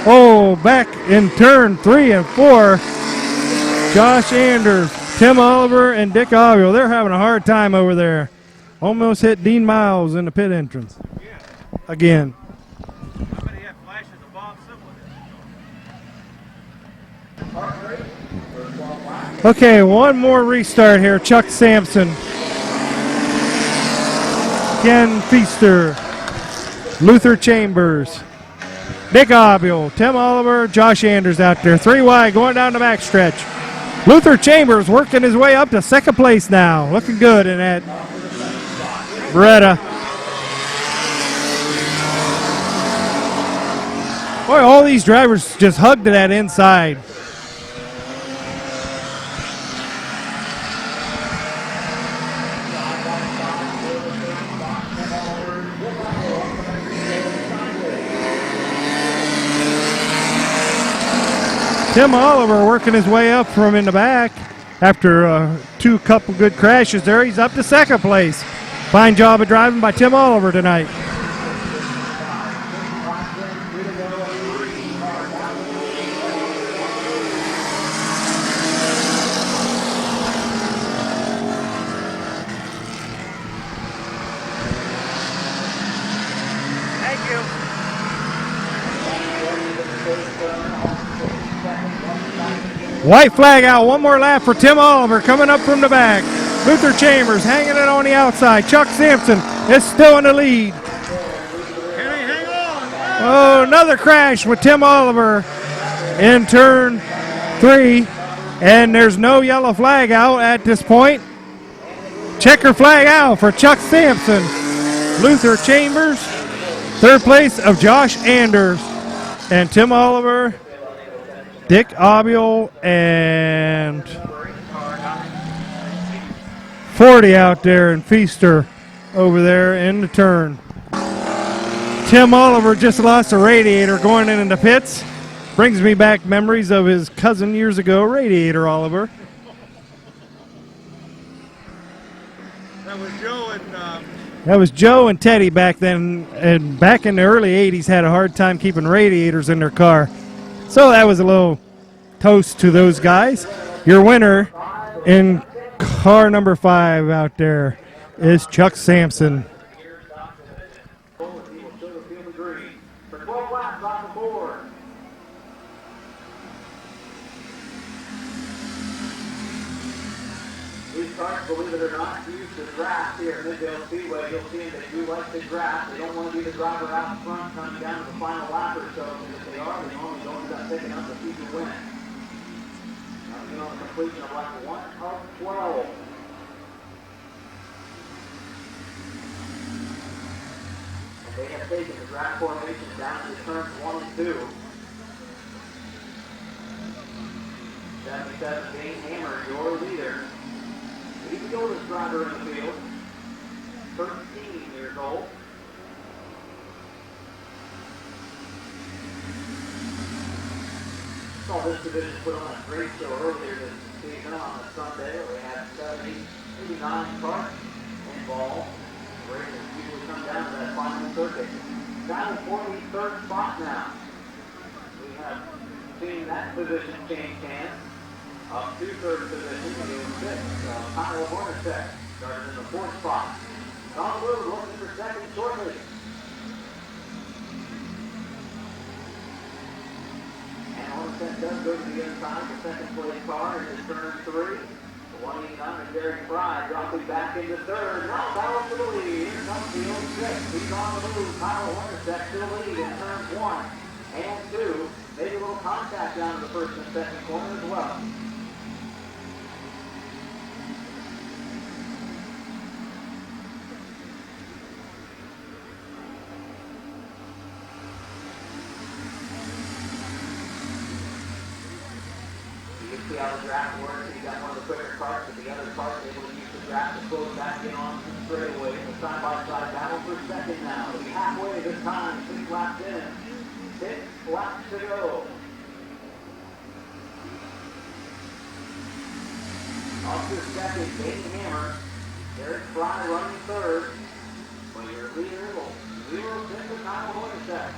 Oh, back in turn 3 and 4, Josh Anders, Tim Oliver, and Dick Ovule. They're having a hard time over there. Almost hit Dean Miles in the pit entrance. Again. Okay, one more restart here. Chuck Sampson, Ken Feaster, Luther Chambers, Dick Ovule, Tim Oliver, Josh Anders out there. 3 wide going down the backstretch. Luther Chambers working his way up to 2nd place now. Looking good in that Beretta. Boy, all these drivers just hugged to that inside. Tim Oliver working his way up from in the back after 2 couple good crashes there. He's up to 2nd place. Fine job of driving by Tim Oliver tonight. Thank you. White flag out. One more lap for Tim Oliver coming up from the back. Luther Chambers hanging it on the outside. Chuck Sampson is still in the lead. Can he hang on? Oh, another crash with Tim Oliver in turn 3. And there's no yellow flag out at this point. Checker flag out for Chuck Sampson. Luther Chambers. 3rd place of Josh Anders. and Tim Oliver, Dick Obiel, and 40 out there, and Feaster over there in the turn. Tim Oliver just lost a radiator going into the pits. Brings me back memories of his cousin years ago, Radiator Oliver. That was Joe and That was Joe and Teddy back then, and back in the early 80s had a hard time keeping radiators in their car. So that was a little toast to those guys. Your winner in car number 5 out there is Chuck Sampson. For 12 laps on the board. These cars, believe it or not, use the draft here at Midvale Speedway. You'll see them, they do like the draft. They don't want to be the driver out front coming down to the final lap or so. Because if they are, they normally don't end up picking up the future win. Coming in on the completion of lap 1 of 12. They have taken the draft formation down to turns 1 and 2. 77 Dane Hammer, your leader. He's the oldest driver in the field. 13 years old. Saw this division put on a great show earlier this season on a Sunday. We had 89 cars involved. Races usually come down to that final circuit. Down for the 3rd spot now. We have seen that position change hands. Up to 3rd position, we go 6th. Kyle Hornacek started in the 4th spot. Don Blue looking for 2nd shortly. And Hornacek does go to the inside. The 2nd place car is turn 3. 189 is Derek Fry dropping back into 3rd. Now battle for the lead. Here comes the 06. He's on the move. Kyle Hornacek to the lead in turns 1 and 2. Maybe a little contact down to the 1st and 2nd corner as well. See how the draft works. You got one of the quicker carts, but the other carts able to use the draft to close back in on some straightaways. A side-by-side battle for 2nd now. It'll be halfway this time. 6 laps in. 6 laps to go. Off to 2nd, Dane Hammer. Derek Fry running 3rd. Well, your leader will 0-6 with Kyle Hornacek.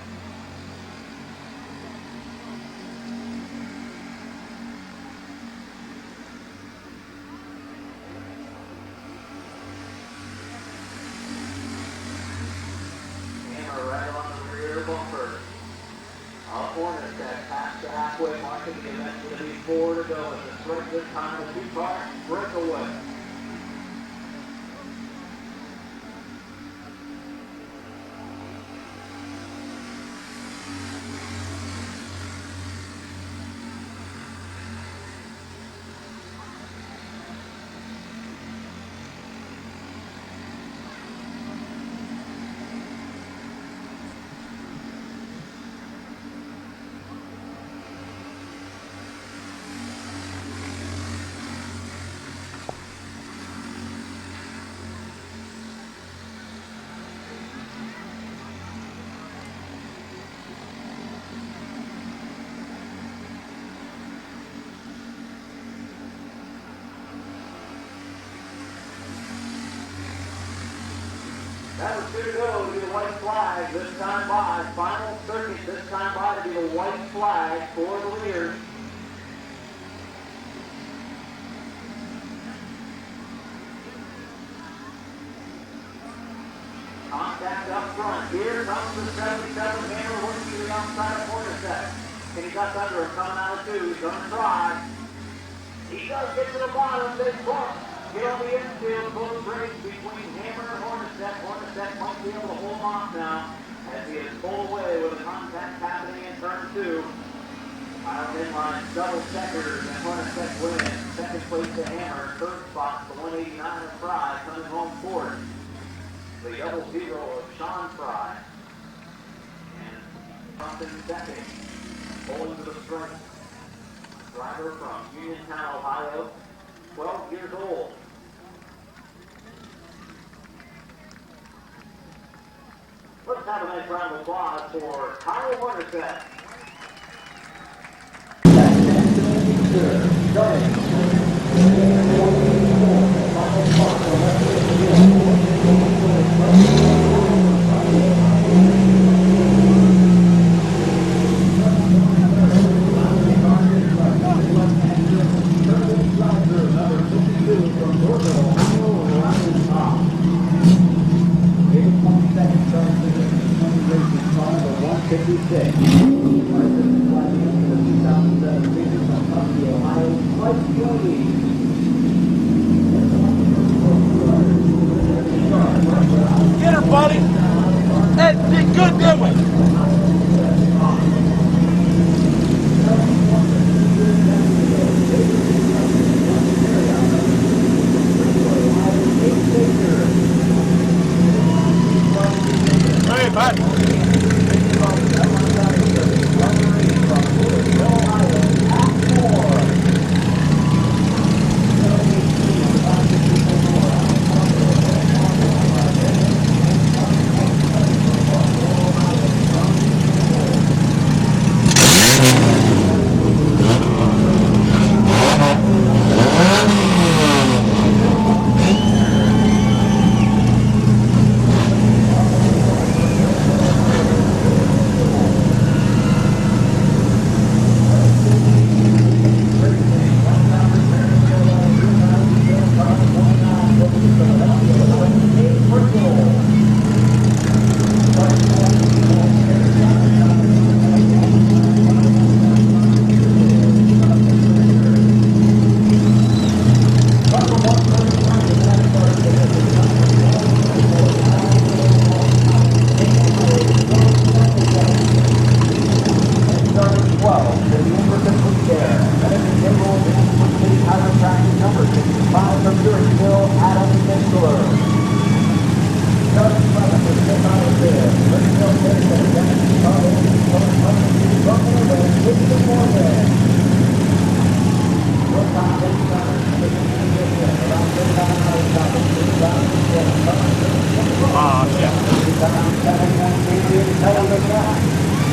Right on the rear bumper. Hornacek past the halfway mark of the event. Going to be 4 to go. It's a sprint this time. The 2-car breakaway. That was 2 to go to be the white flag this time by. Final circuit this time by to be the white flag for the leaders. Contact up front. Here comes the 77 Hammer working to the outside of Hornacek. And he got under him coming out of 2. He's going to try. He does get to the bottom. They bump. Get on the infield, both race between Hammer and Hornacek. Hornacek might be able to hold off now as he is pulled away with a contact happening in turn 2. Final inline double checkers and Hornacek wins. 2nd place to Hammer. 3rd spot to 189 of Fry coming home 4th. The double zero of Sean Fry. And Compton second. Bowling to the strike. Driver from Uniontown, Ohio, 12 years old. Let's have a nice round of applause for Kyle Waterset. Get her, buddy. That did good, didn't we? Hey, bud.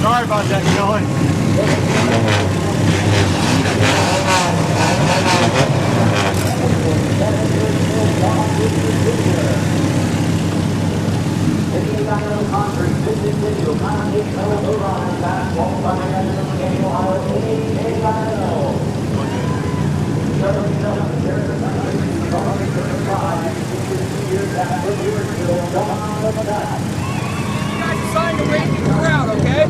Sorry about that, Kelly. Sign to wait in the crowd, okay?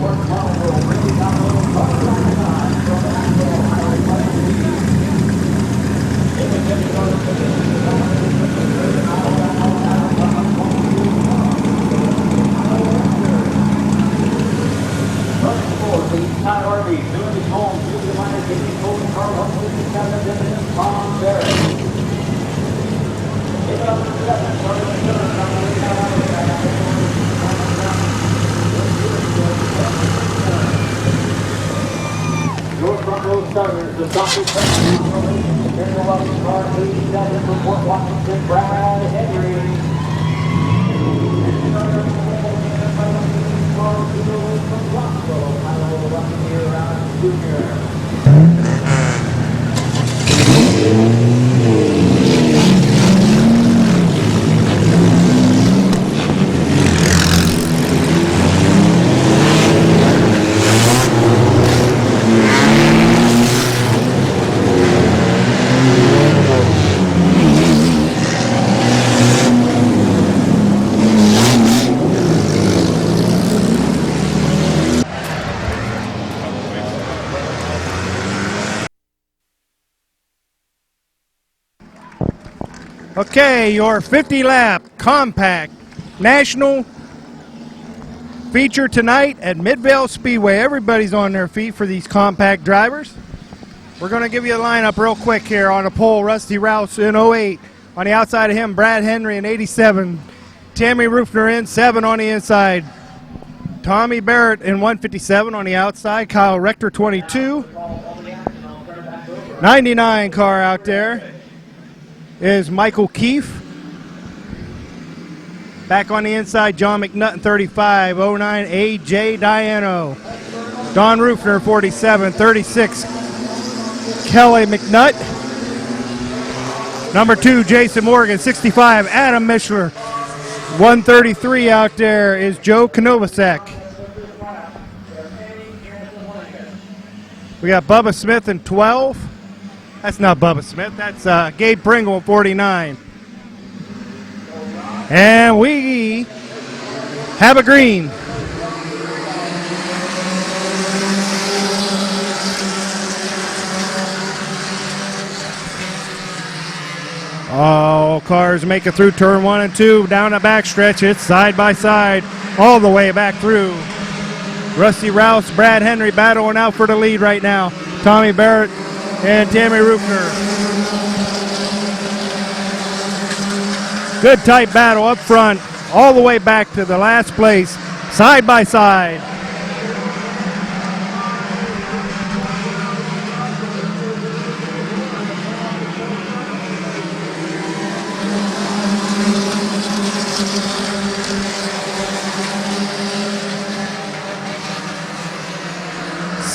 Your front row starters, the Dr. General Welcome Car 87 from Fort Washington, Brad Henry. Okay, your 50-lap compact national feature tonight at Midvale Speedway. Everybody's on their feet for these compact drivers. We're going to give you a lineup real quick here. On the pole, Rusty Rouse in 08. On the outside of him, Brad Henry in 87. Tammy Rufner in 7 on the inside. Tommy Barrett in 157 on the outside. Kyle Rector 22. 99 car out there is Michael Keefe. Back on the inside, John McNutt in 35. 09, A.J. Diano. Don Rufner 47. 36, Kelly McNutt. Number 2, Jason Morgan. 65, Adam Mishler. 133 out there is Joe Konovacek. We got Bubba Smith in 12. That's not Bubba Smith. That's Gabe Pringle in 49. And we have a green. All cars make it through turn 1 and 2. Down the backstretch, it's side by side, all the way back through. Rusty Rouse, Brad Henry battling out for the lead right now. Tommy Barrett and Tammy Rufner. Good tight battle up front, all the way back to the last place, side by side.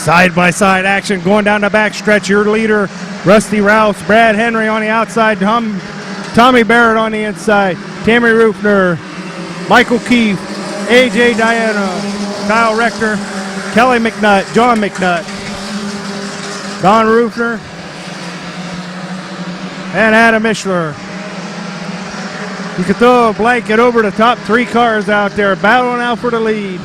Side-by-side action going down the backstretch. Your leader, Rusty Rouse, Brad Henry on the outside, Tommy Barrett on the inside, Tammy Rufner, Michael Keefe, A.J. Diana, Kyle Rector, Kelly McNutt, John McNutt, Don Rufner, and Adam Mishler. You can throw a blanket over the top 3 cars out there, battling out for the lead.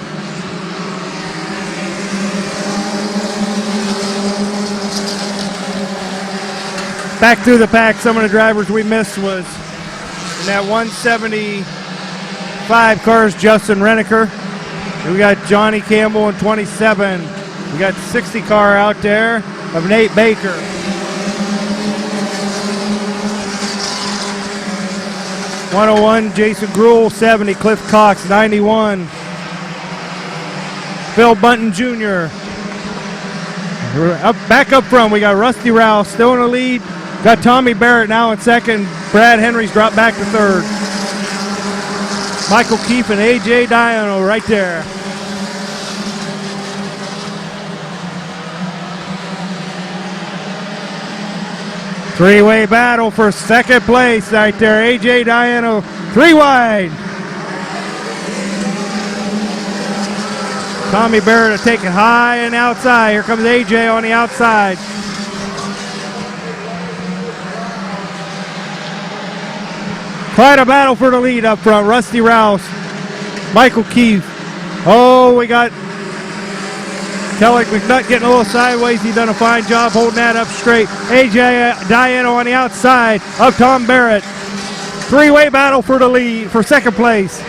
Back through the pack, some of the drivers we missed was in that 175 cars, Justin Reniker. We got Johnny Campbell in 27. We got the 60 car out there of Nate Baker. '101, Jason Gruel, 70, Cliff Cox, 91. Phil Bunton Jr. Back up front, we got Rusty Rouse still in the lead. Got Tommy Barrett now in second. Brad Henry's dropped back to third. Michael Keefe and A.J. Diano right there. Three-way battle for second place right there. A.J. Diano, 3 wide. Tommy Barrett to take it high and outside. Here comes A.J. on the outside. Quite a battle for the lead up front. Rusty Rouse, Michael Keefe. Oh, we got Kelly McNutt getting a little sideways. He's done a fine job holding that up straight. A.J. Diano on the outside of Tom Barrett. 3-way battle for the lead, for second place.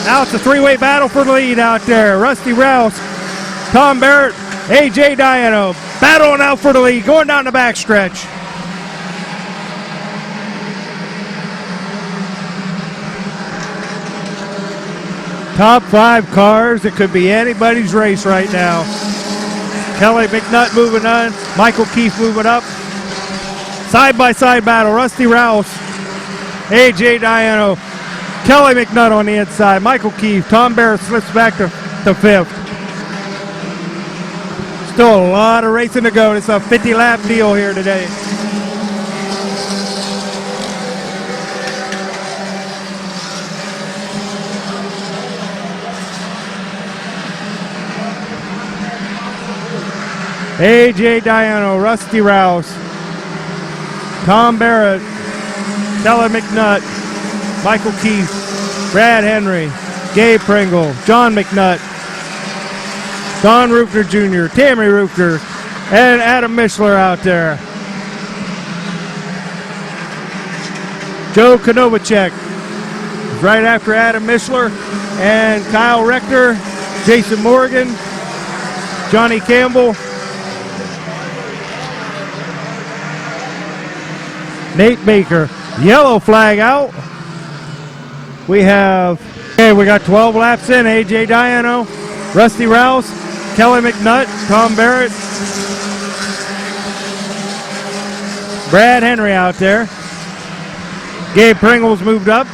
Now it's a 3-way battle for the lead out there. Rusty Rouse, Tom Barrett, A.J. Diano battling out for the lead, going down the backstretch. Top 5 cars. It could be anybody's race right now. Kelly McNutt moving on. Michael Keefe moving up. Side-by-side battle. Rusty Rouse, A.J. Diano, Kelly McNutt on the inside. Michael Keefe. Tom Barrett slips back to 5th. Still a lot of racing to go. It's a 50-lap deal here today. A.J. Diano, Rusty Rouse, Tom Barrett, Kelly McNutt, Michael Keefe, Brad Henry, Gabe Pringle, John McNutt, Don Rufner Jr., Tammy Rufner, and Adam Mishler out there. Joe Konovacek is right after Adam Mishler, and Kyle Rector, Jason Morgan, Nate Baker. Yellow flag out. We got 12 laps in. AJ Diano, Rusty Rouse, Kelly McNutt, Tom Barrett, Brad Henry out there. Gabe Pringle's moved up.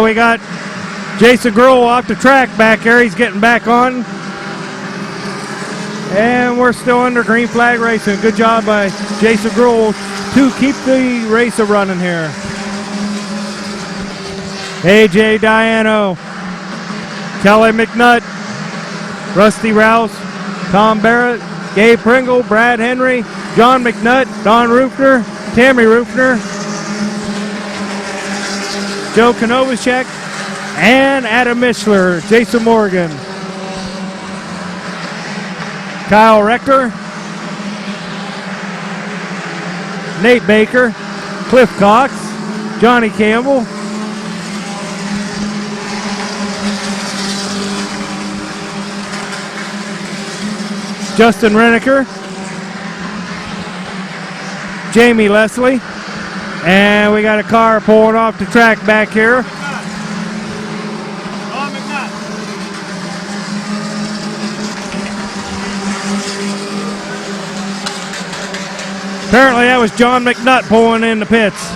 We got Jason Gruhl off the track back there. He's getting back on. And we're still under green flag racing. Good job by Jason Gruhl to keep the race running here. AJ Diano, Kelly McNutt, Rusty Rouse, Tom Barrett, Gabe Pringle, Brad Henry, John McNutt, Don Rufner, Tammy Rufner, Joe Konovacek, and Adam Mishler, Jason Morgan, Kyle Rector, Nate Baker, Cliff Cox, Johnny Campbell, Justin Reneker, Jamie Leslie, and we got a car pulling off the track back here. Apparently that was John McNutt pulling in the pits.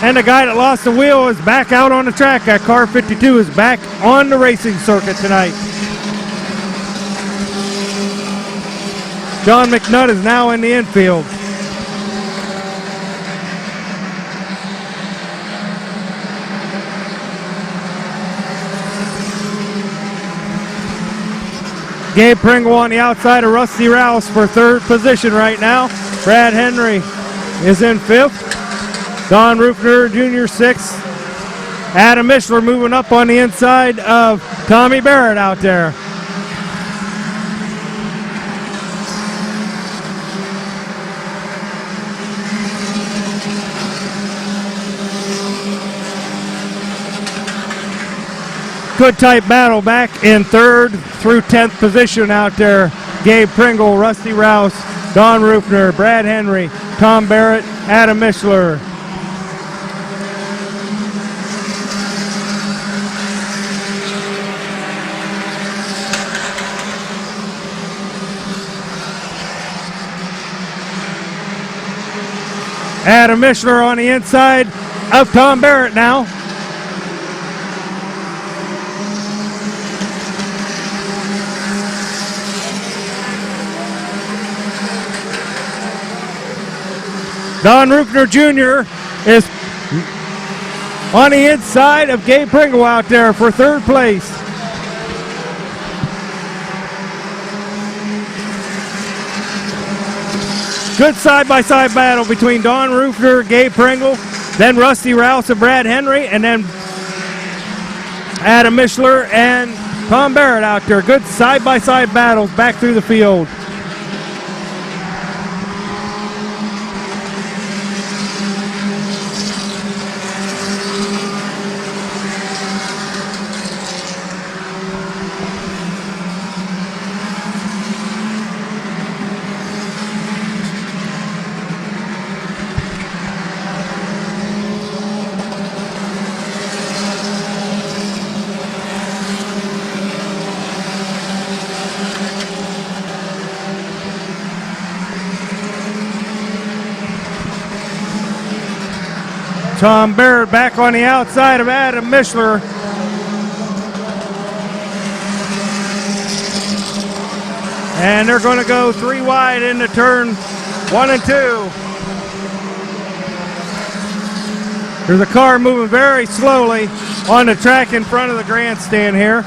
And the guy that lost the wheel is back out on the track. That car 52 is back on the racing circuit tonight. John McNutt is now in the infield. Gabe Pringle on the outside of Rusty Rouse for third position right now. Brad Henry is in fifth. Don Rufner Jr. sixth. Adam Mishler moving up on the inside of Tommy Barrett out there. Good tight battle back in third through 10th position out there. Gabe Pringle, Rusty Rouse, Don Rufner, Brad Henry, Tom Barrett, Adam Mishler. Adam Mishler on the inside of Tom Barrett now. Don Rufner Jr. is on the inside of Gabe Pringle out there for third place. Good side-by-side battle between Don Rufner, Gabe Pringle, then Rusty Rouse and Brad Henry, and then Adam Mishler and Tom Barrett out there. Good side-by-side battles back through the field. Tom Barrett back on the outside of Adam Mishler. And they're going to go three wide into turn 1 and 2. There's a car moving very slowly on the track in front of the grandstand here.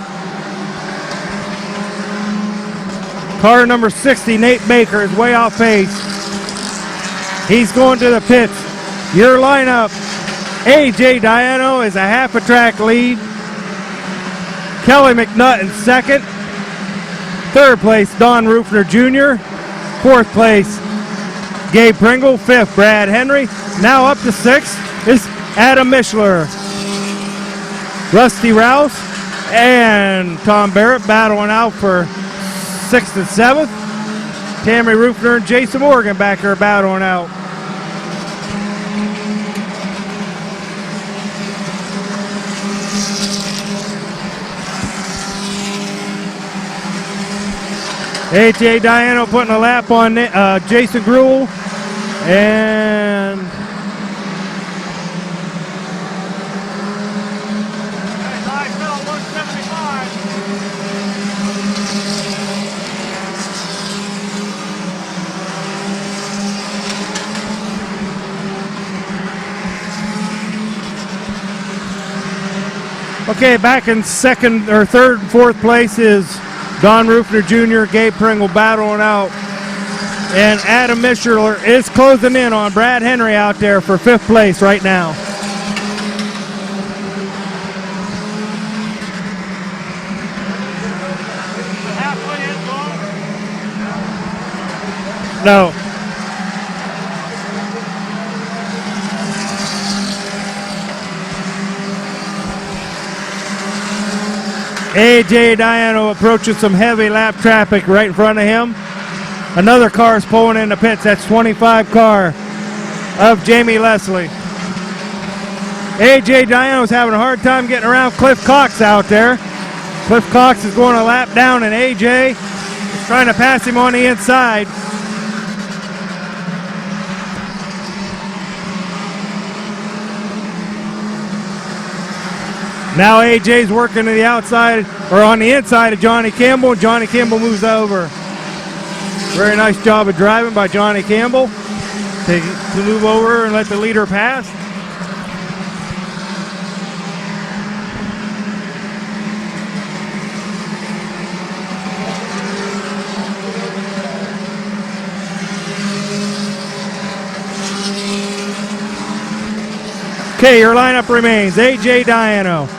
Car number 60, Nate Baker, is way off pace. He's going to the pits. Your lineup: AJ Diano is a half a track lead. Kelly McNutt in second. Third place, Don Rufner Jr. Fourth place, Gabe Pringle. Fifth, Brad Henry. Now up to sixth is Adam Mishler. Rusty Rouse and Tom Barrett battling out for 6th and 7th. Tammy Rufner and Jason Morgan back there battling out. AJ Diano putting a lap on Jason Gruel. And okay, back in second or third and fourth place is Don Rufner Jr., Gabe Pringle battling out. And Adam Mishler is closing in on Brad Henry out there for 5th place right now. No. AJ Diano approaching some heavy lap traffic right in front of him. Another car is pulling in the pits. That's 25 car of Jamie Leslie. AJ Diano's having a hard time getting around Cliff Cox out there. Cliff Cox is going a lap down, and AJ is trying to pass him on the inside. Now AJ's working to the outside, or on the inside of Johnny Campbell. Johnny Campbell moves over. Very nice job of driving by Johnny Campbell to move over and let the leader pass. Okay, your lineup remains AJ Diano,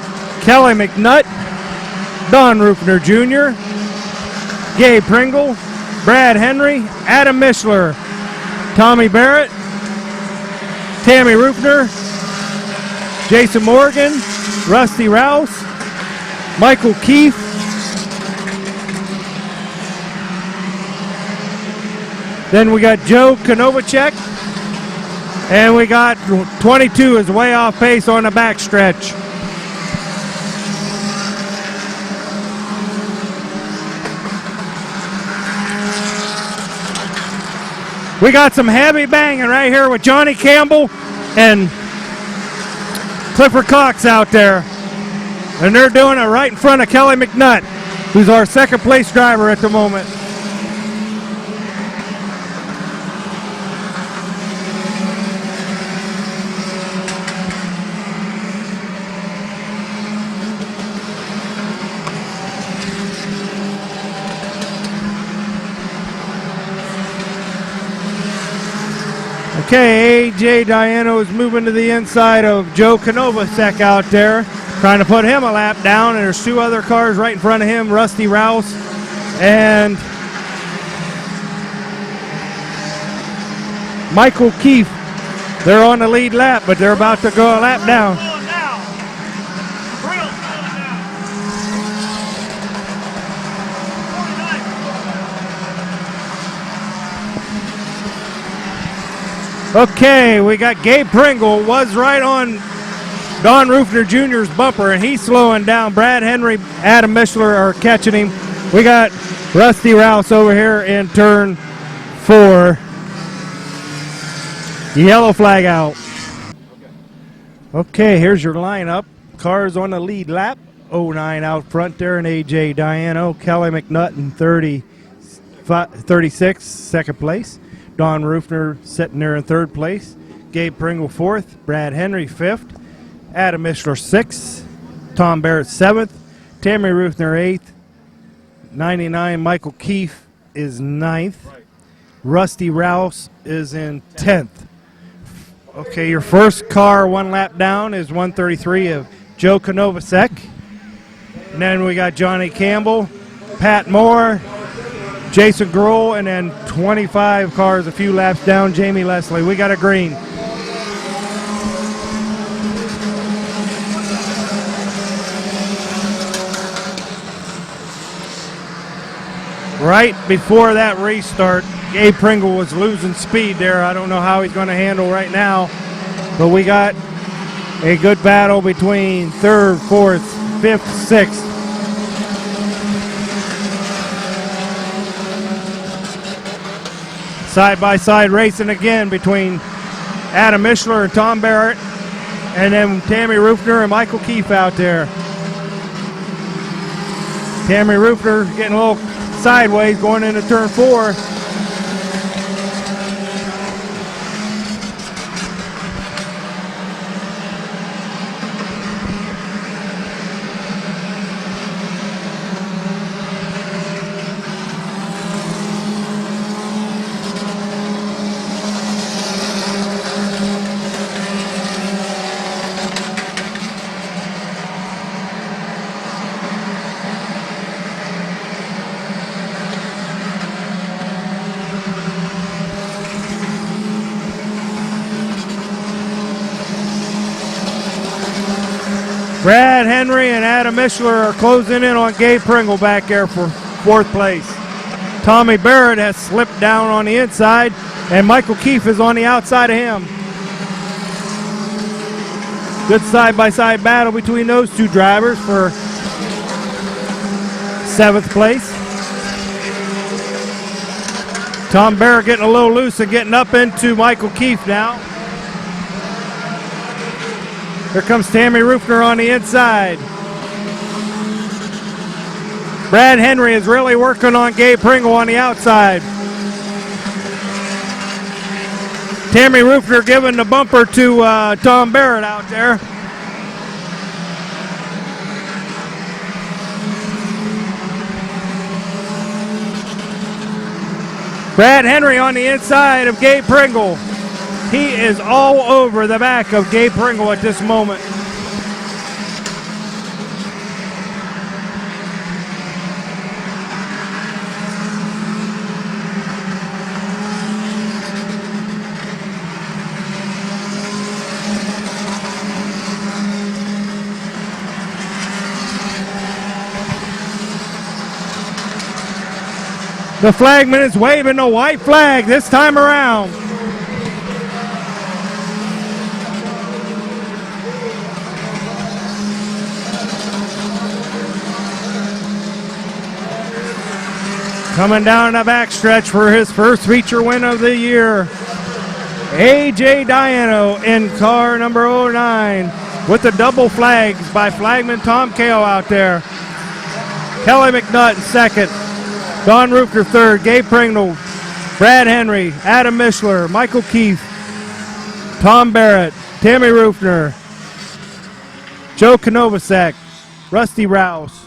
Kelly McNutt, Don Rufner Jr., Gabe Pringle, Brad Henry, Adam Mishler, Tommy Barrett, Tammy Rufner, Jason Morgan, Rusty Rouse, Michael Keefe, then we got Joe Konovacek, and we got 22 is way off pace on the backstretch. We got some heavy banging right here with Johnny Campbell and Clifford Cox out there. And they're doing it right in front of Kelly McNutt, who's our second place driver at the moment. Okay, AJ Diano is moving to the inside of Joe Konovacek out there, trying to put him a lap down, and there's two other cars right in front of him, Rusty Rouse and Michael Keefe. They're on the lead lap, but they're about to go a lap down. Okay, we got Gabe Pringle, was right on Don Rufner Jr.'s bumper, and he's slowing down. Brad Henry, Adam Mishler are catching him. We got Rusty Rouse over here in turn 4. Yellow flag out. Okay, here's your lineup. Cars on the lead lap. 09 out front there, and AJ Diano. Kelly McNutt in 36, second place. Don Rufner sitting there in third place. Gabe Pringle 4th. Brad Henry 5th. Adam Mishler 6th. Tom Barrett 7th. Tammy Rufner 8th. 99 Michael Keefe is 9th. Rusty Rouse is in 10th. Okay, your first car one lap down is 133 of Joe Konovacek. And then we got Johnny Campbell, Pat Moore, Jason Gruel, and then 25 cars a few laps down, Jamie Leslie. We got a green. right before that restart, Gabe Pringle was losing speed there. I don't know how he's going to handle right now, but we got a good battle between third, fourth, fifth, sixth. Side-by-side racing again between Adam Mishler and Tom Barrett, and then Tammy Rufner and Michael Keefe out there. Tammy Rufner getting a little sideways going into turn 4. Brad Henry and Adam Mishler are closing in on Gabe Pringle back there for 4th place. Tommy Barrett has slipped down on the inside, and Michael Keefe is on the outside of him. Good side-by-side battle between those two drivers for 7th place. Tom Barrett getting a little loose and getting up into Michael Keefe now. Here comes Tammy Rufner on the inside. Brad Henry is really working on Gabe Pringle on the outside. Tammy Rufner giving the bumper to Tom Barrett out there. Brad Henry on the inside of Gabe Pringle. He is all over the back of Gabe Pringle at this moment. The flagman is waving the white flag this time around. Coming down the backstretch for his first feature win of the year, A.J. Diano in car number 09 with the double flags by flagman Tom Kale out there. Kelly McNutt in second, Don Rufner third, Gabe Pringle, Brad Henry, Adam Mishler, Michael Keefe, Tom Barrett, Tammy Rufner, Joe Konovacek, Rusty Rouse.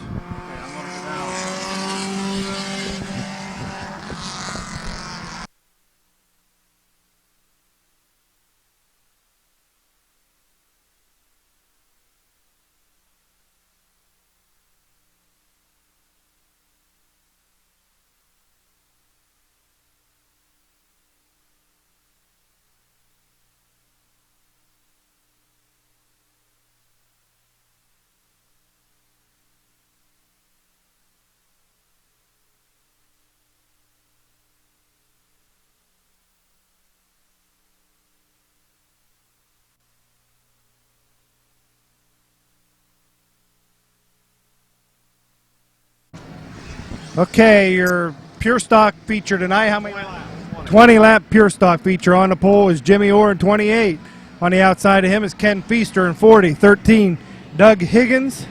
Okay, your pure stock feature tonight. How many laps? 20 lap pure stock feature. On the pole is Jimmy Orr in 28. On the outside of him is Ken Feaster in 40. 13, Doug Higgins.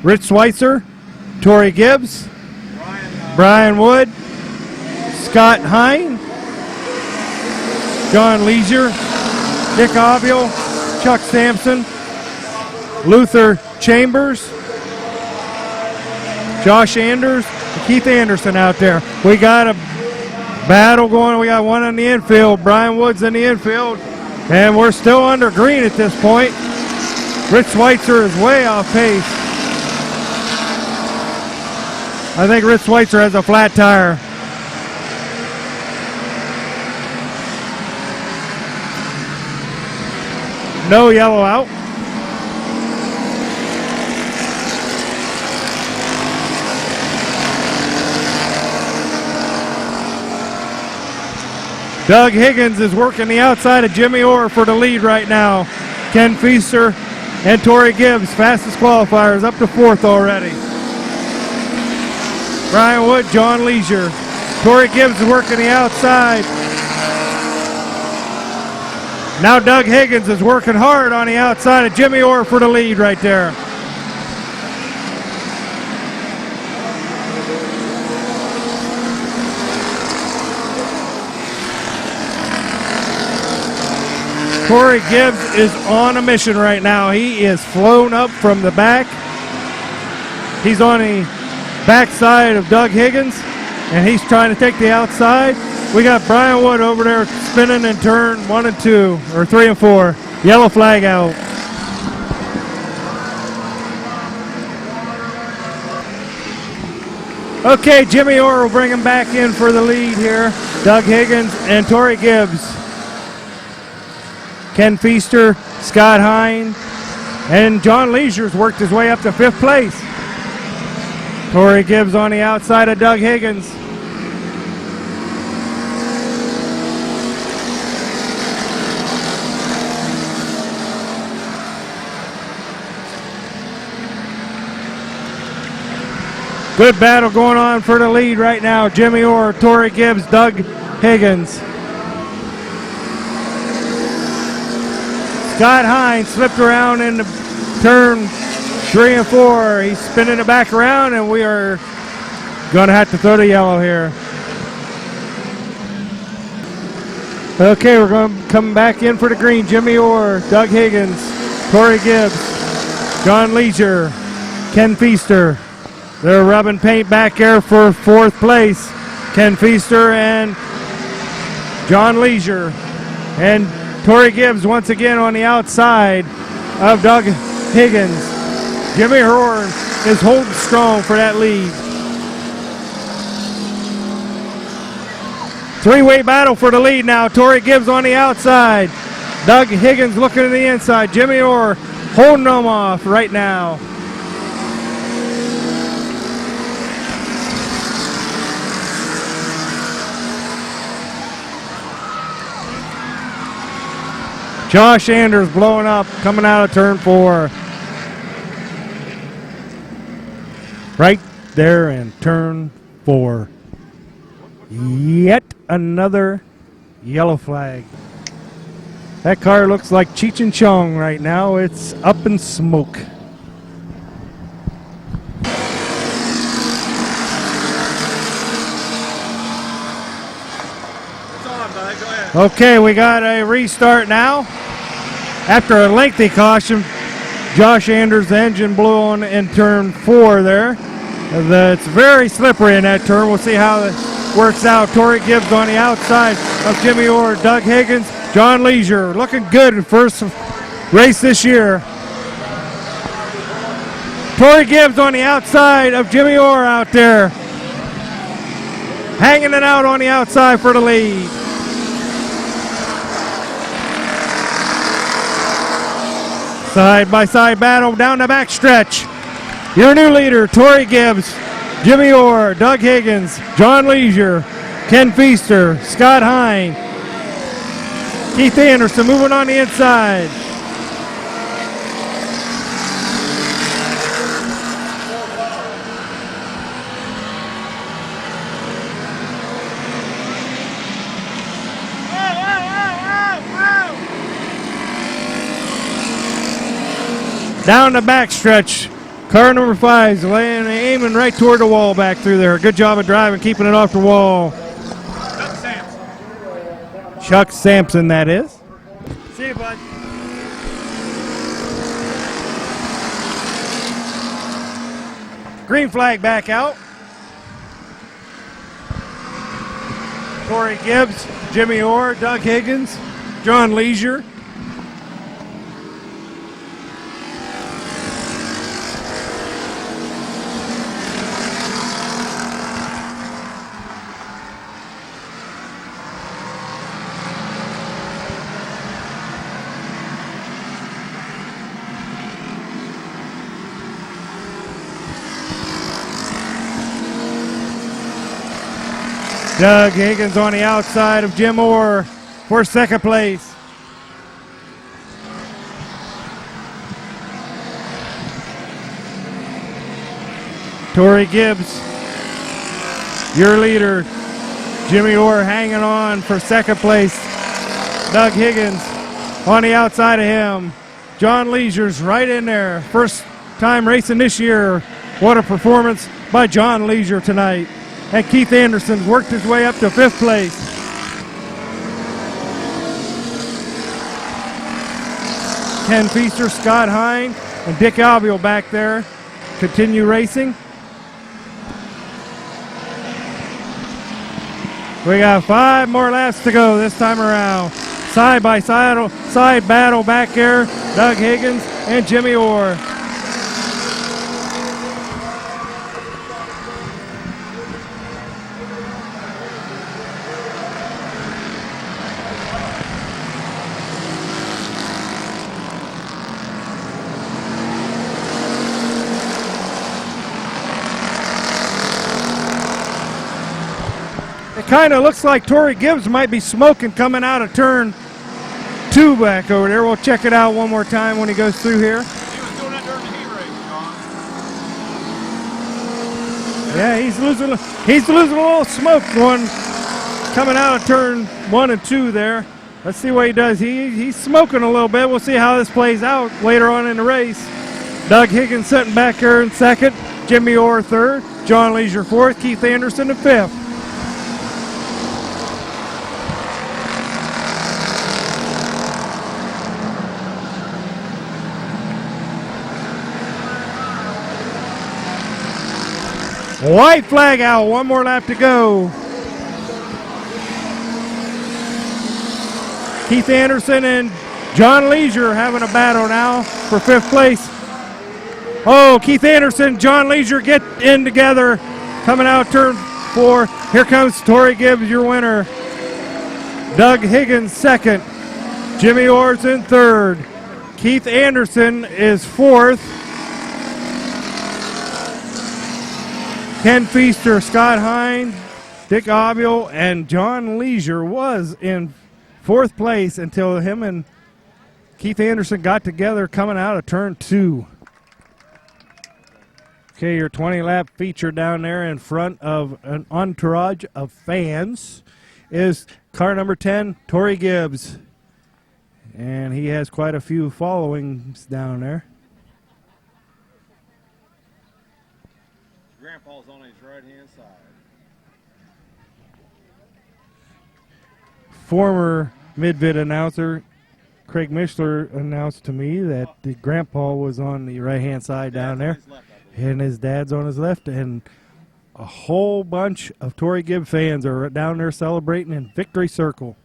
Rich Schweitzer. Tori Gibbs. Brian Wood. Scott Hine. John Leisure. Dick Ovio. Chuck Sampson. Luther Chambers. Josh Anders, Keith Anderson out there. We got a battle going. We got one in the infield. Brian Woods in the infield. And we're still under green at this point. Rich Schweitzer is way off pace. I think Rich Schweitzer has a flat tire. No yellow out. Doug Higgins is working the outside of Jimmy Orr for the lead right now. Ken Feaster and Torrey Gibbs, fastest qualifiers, up to 4th already. Brian Wood, John Leisure. Torrey Gibbs is working the outside. Now Doug Higgins is working hard on the outside of Jimmy Orr for the lead right there. Torrey Gibbs is on a mission right now. He is flown up from the back. He's on the backside of Doug Higgins, and he's trying to take the outside. We got Brian Wood over there spinning in turn 1 and 2, or 3 and 4. Yellow flag out. Okay, Jimmy Orr will bring him back in for the lead here. Doug Higgins and Torrey Gibbs. Ken Feaster, Scott Hine, and John Leisure's worked his way up to 5th place. Torrey Gibbs on the outside of Doug Higgins. Good battle going on for the lead right now. Jimmy Orr, Torrey Gibbs, Doug Higgins. Scott Hines slipped around in the turn 3 and 4. He's spinning it back around, and we are going to have to throw the yellow here. Okay, we're going to come back in for the green. Jimmy Orr, Doug Higgins, Torrey Gibbs, John Leisure, Ken Feaster. They're rubbing paint back there for 4th place. Ken Feaster and John Leisure. And Torrey Gibbs once again on the outside of Doug Higgins. Jimmy Orr is holding strong for that lead. 3-way battle for the lead now. Torrey Gibbs on the outside. Doug Higgins looking to the inside. Jimmy Orr holding them off right now. Josh Anders blowing up, coming out of turn 4. Right there in turn 4. Yet another yellow flag. That car looks like Cheech and Chong right now. It's up in smoke. Okay, we got a restart now. After a lengthy caution, Josh Anders' engine blew on in turn 4 there. It's very slippery in that turn. We'll see how it works out. Torrey Gibbs on the outside of Jimmy Orr. Doug Higgins, John Leisure. Looking good first race this year. Torrey Gibbs on the outside of Jimmy Orr out there. Hanging it out on the outside for the lead. Side-by-side battle down the back stretch. Your new leader, Torrey Gibbs, Jimmy Orr, Doug Higgins, John Leisure, Ken Feaster, Scott Hine, Keith Anderson moving on the inside. Down the back stretch, car number 5 is aiming right toward the wall back through there. Good job of driving, keeping it off the wall. Chuck Sampson, that is. See you, bud. Green flag back out. Torrey Gibbs, Jimmy Orr, Doug Higgins, John Leisure. Doug Higgins on the outside of Jim Orr for second place. Torrey Gibbs, your leader. Jimmy Orr hanging on for second place. Doug Higgins on the outside of him. John Leisure's right in there. First time racing this year. What a performance by John Leisure tonight. And Keith Anderson worked his way up to fifth place. Ken Feaster, Scott Hine, and Dick Albiol back there continue racing. We got 5 more laps to go this time around. Side by side battle back there. Doug Higgins and Jimmy Orr. Kind of looks like Torrey Gibbs might be smoking coming out of turn 2 back over there. We'll check it out one more time when he goes through here. He was doing that during the heat race, John. Yeah, he's losing a little smoke one coming out of turn 1 and 2 there. Let's see what he does. He's smoking a little bit. We'll see how this plays out later on in the race. Doug Higgins sitting back here in second. Jimmy Orr third. John Leisure fourth. Keith Anderson in fifth. White flag out, 1 more lap to go. Keith Anderson and John Leisure having a battle now for fifth place. Oh, Keith Anderson, John Leisure get in together. Coming out turn 4. Here comes Torrey Gibbs, your winner. Doug Higgins second. Jimmy Orr's in third. Keith Anderson is fourth. Ken Feaster, Scott Hine, Dick Albiol, and John Leisure was in fourth place until him and Keith Anderson got together coming out of turn 2. Okay, your 20-lap feature down there in front of an entourage of fans is car number 10, Torrey Gibbs. And he has quite a few followings down there. Grandpa's on his right-hand side. Former Mid-Vid announcer Craig Mishler announced to me that the grandpa was on the right-hand side down there, and his dad's on his left, and a whole bunch of Torrey Gibbs fans are down there celebrating in Victory Circle.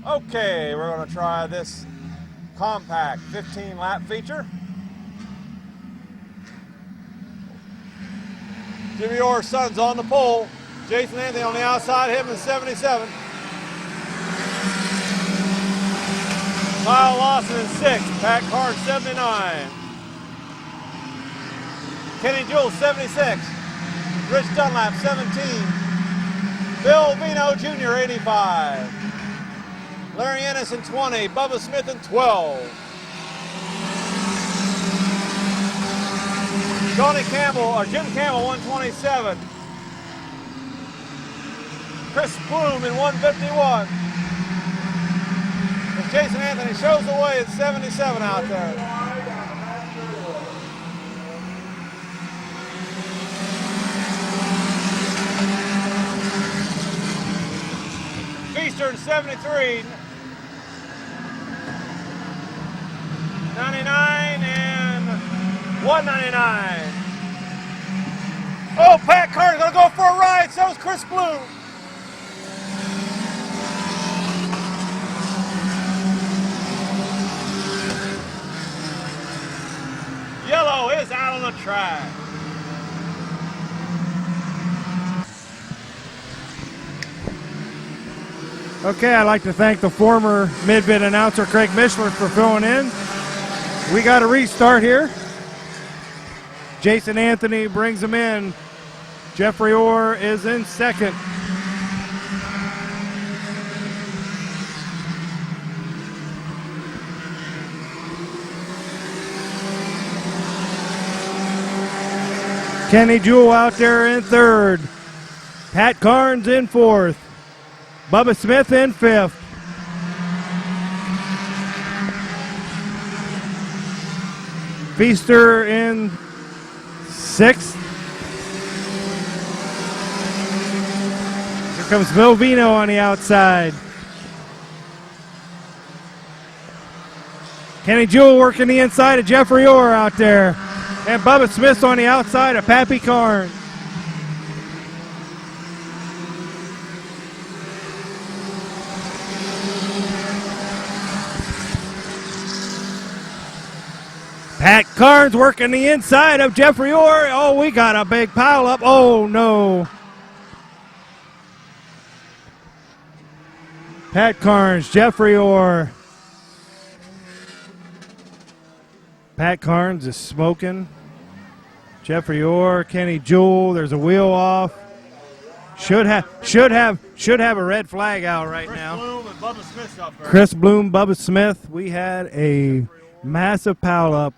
Okay, we're going to try this compact 15-lap feature. Jimmy Orr's son's on the pole. Jason Anthony on the outside, him in 77. Kyle Lawson in 6th, Pat Card 79. Kenny Jewell 76. Rich Dunlap 17. Bill Vino Jr. 85. Larry Ennis in 20, Bubba Smith in 12. Jim Campbell 127. Chris Plume in 151. And Jason Anthony shows the way at 77 out there. Feaster in 73. 99 and 199. Oh, Pat Carter's gonna go for a ride. So's Chris Bloom. Yellow is out on the track. Okay, I'd like to thank the former Mid-Vid announcer Craig Mishler for filling in. We got a restart here. Jason Anthony brings him in. Jeffrey Orr is in second. Kenny Jewell out there in third. Pat Carnes in fourth. Bubba Smith in fifth. Feaster in sixth. Here comes Bill Vino on the outside. Kenny Jewell working the inside of Jeffrey Orr out there. And Bubba Smith's on the outside of Pappy Carnes. Pat Carnes working the inside of Jeffrey Orr. Oh, we got a big pile up. Oh, no. Pat Carnes, Jeffrey Orr. Pat Carnes is smoking. Jeffrey Orr, Kenny Jewell. There's a wheel off. Should have a red flag out right now. Chris Bloom and Bubba Smith up there. Chris Bloom, Bubba Smith. We had a massive pile up.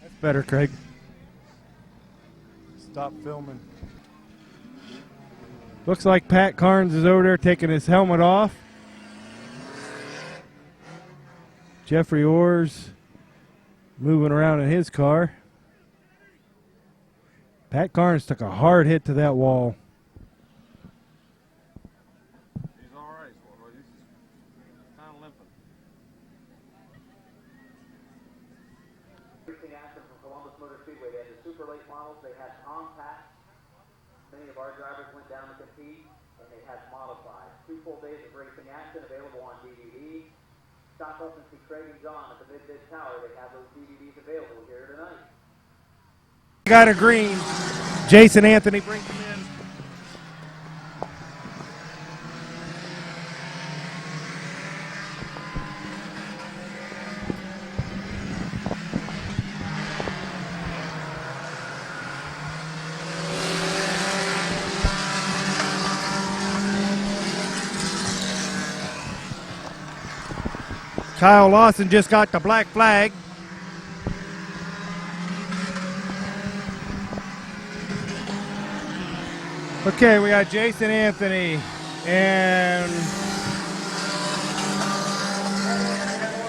That's better, Craig. Stop filming. Looks like Pat Carnes is over there taking his helmet off. Jeffrey Orr's moving around in his car. Pat Carnes took a hard hit to that wall. He's all right. Well, he's kind of limping. Racing action from Columbus Motor Speedway. They had the super late models. They had compact. Many of our drivers went down to compete, and they had modified. 2 full days of racing action available on DVD. Stop up and see Craig and John at the Mid-Vid Tower. They have those DVDs available here tonight. Got a green. Jason Anthony brings him in. Kyle Lawson just got the black flag. Okay, we got Jason Anthony and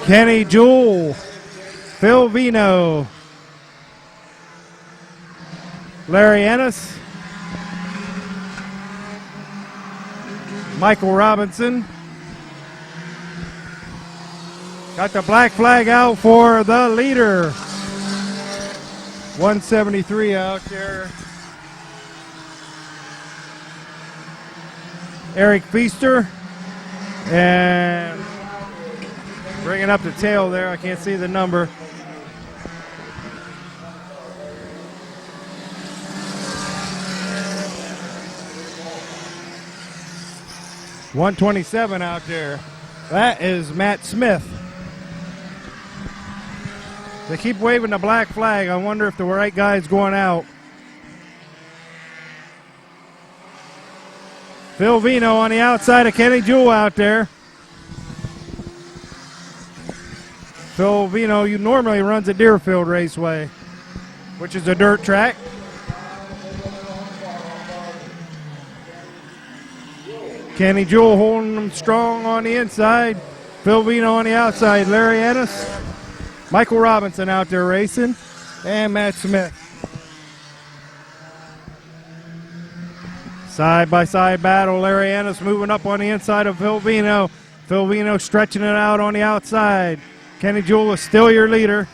Kenny Jewell, Phil Vino, Larry Ennis, Michael Robinson. Got the black flag out for the leader. 173 out there. Eric Feaster. And bringing up the tail there. I can't see the number. .127 out there. That is Matt Smith. They keep waving the black flag. I wonder if the right guy's going out. Phil Vino on the outside of Kenny Jewell out there. Phil Vino, you normally runs at Deerfield Raceway, which is a dirt track. Kenny Jewell holding them strong on the inside. Phil Vino on the outside. Larry Ennis. Michael Robinson out there racing. And Matt Smith. Side-by-side battle. Larry Ennis moving up on the inside of Phil Vino. Phil Vino stretching it out on the outside. Kenny Jewell is still your leader.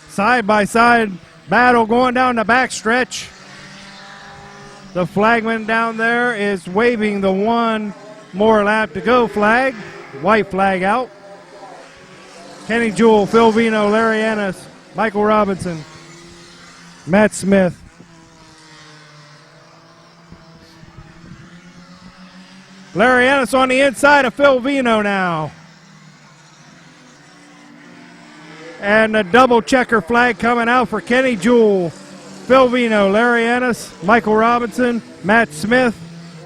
Side-by-side battle going down the back stretch. The flagman down there is waving the one more lap to go flag. White flag out. Kenny Jewell, Phil Vino, Larry Ennis, Michael Robinson. Matt Smith. Larry Ennis on the inside of Phil Vino now. And a double checker flag coming out for Kenny Jewell. Phil Vino, Larry Ennis, Michael Robinson, Matt Smith,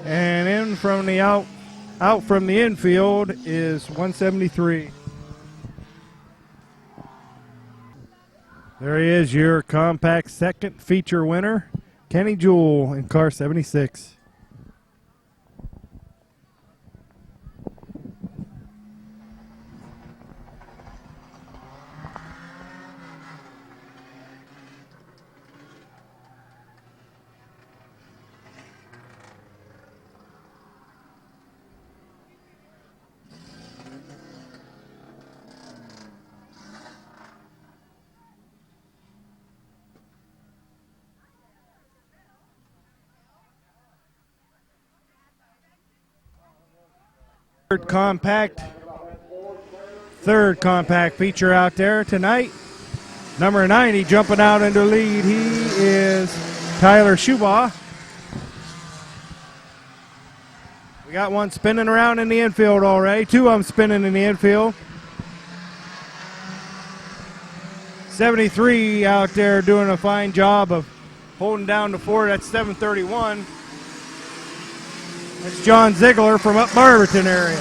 and in from the out from the infield is 173. There he is, your compact second feature winner, Kenny Jewell in car 76. Third compact feature out there tonight. Number 90 jumping out into the lead. He is Tyler Schubaugh. We got one spinning around in the infield already. Two of them spinning in the infield. 73 out there doing a fine job of holding down the fort. That's 731. That's John Ziegler from up Barberton area.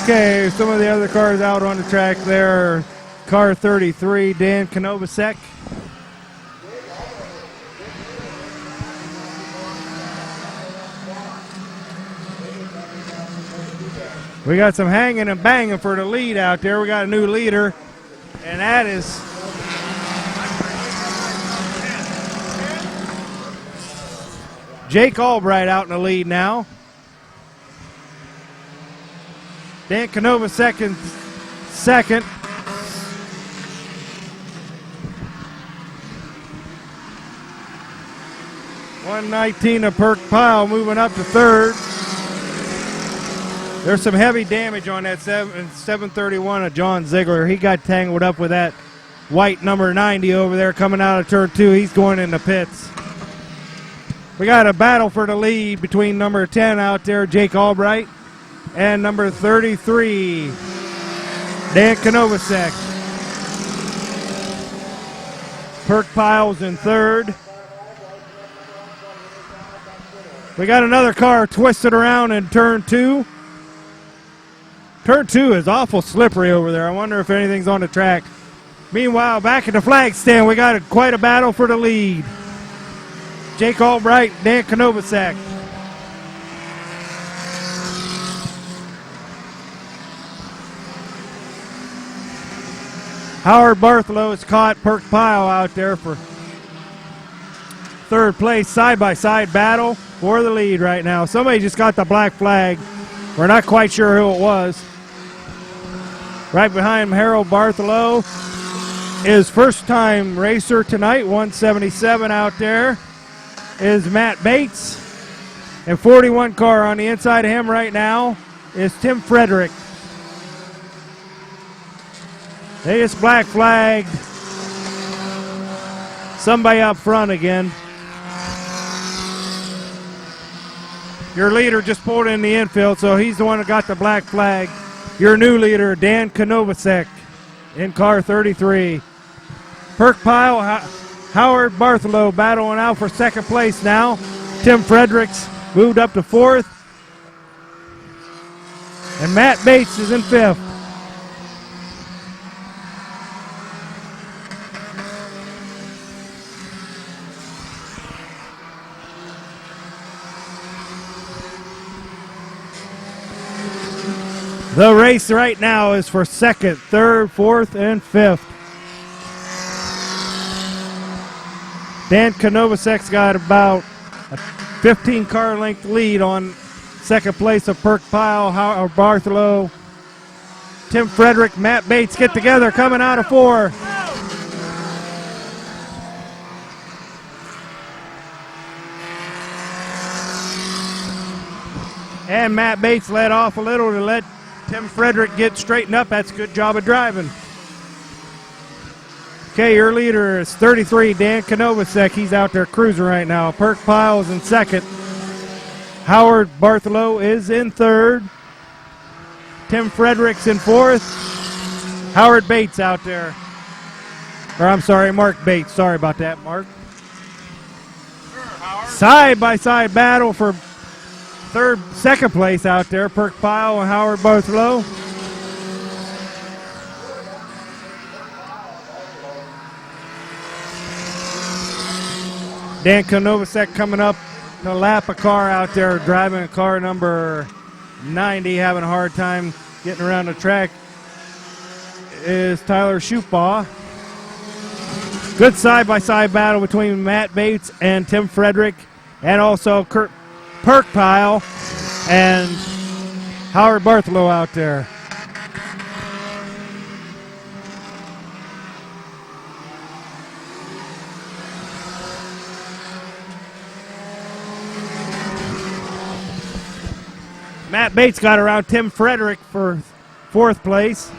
Okay, some of the other cars out on the track there. Car 33, Dan Konovacek. We got some hanging and banging for the lead out there. We got a new leader, and that is Jake Albright out in the lead now. Dan Canova second. 119 of Perk Pyle moving up to third. There's some heavy damage on that 731 of John Ziegler. He got tangled up with that white number 90 over there coming out of turn 2. He's going in the pits. We got a battle for the lead between number 10 out there, Jake Albright, and number 33, Dan Konovacek. Perk Pyle's in third. We got another car twisted around in turn 2. Turn 2 is awful slippery over there. I wonder if anything's on the track. Meanwhile, back at the flag stand, we got quite a battle for the lead. Jake Albright, Dan Konovacek. Howard Bartholow has caught Perk Pyle out there for third place. Side-by-side battle for the lead right now. Somebody just got the black flag. We're not quite sure who it was. Right behind Harold Bartholow is first-time racer tonight, 177 out there, is Matt Bates. And 41 car on the inside of him right now is Tim Frederick. They just black flagged somebody up front again. Your leader just pulled in the infield, so he's the one that got the black flag. Your new leader, Dan Konovacek, in car 33. Perk Pyle, Howard Bartholow battling out for second place now. Tim Fredericks moved up to fourth. And Matt Bates is in fifth. The race right now is for second, third, fourth, and fifth. Dan Konovacek's got about a 15-car length lead on second place of Perk Pyle, Howard Bartholow, Tim Frederick, Matt Bates get together coming out of 4. And Matt Bates led off a little to let Tim Frederick get straightened up. That's a good job of driving. Okay, your leader is 33, Dan Konovacek. He's out there cruising right now. Perk Pyle is in second. Howard Bartholow is in third. Tim Fredericks in fourth. Howard Bates out there. Or I'm sorry, Mark Bates. Sorry about that, Mark. Side-by-side battle for second place out there. Perk Pyle and Howard Bartholow. Dan Konovacek coming up to lap a car out there, driving a car number 90, having a hard time getting around the track, is Tyler Schupaw. Good side-by-side battle between Matt Bates and Tim Frederick, and also Perk Pyle and Howard Bartholow out there. Matt Bates got around Tim Frederick for fourth place.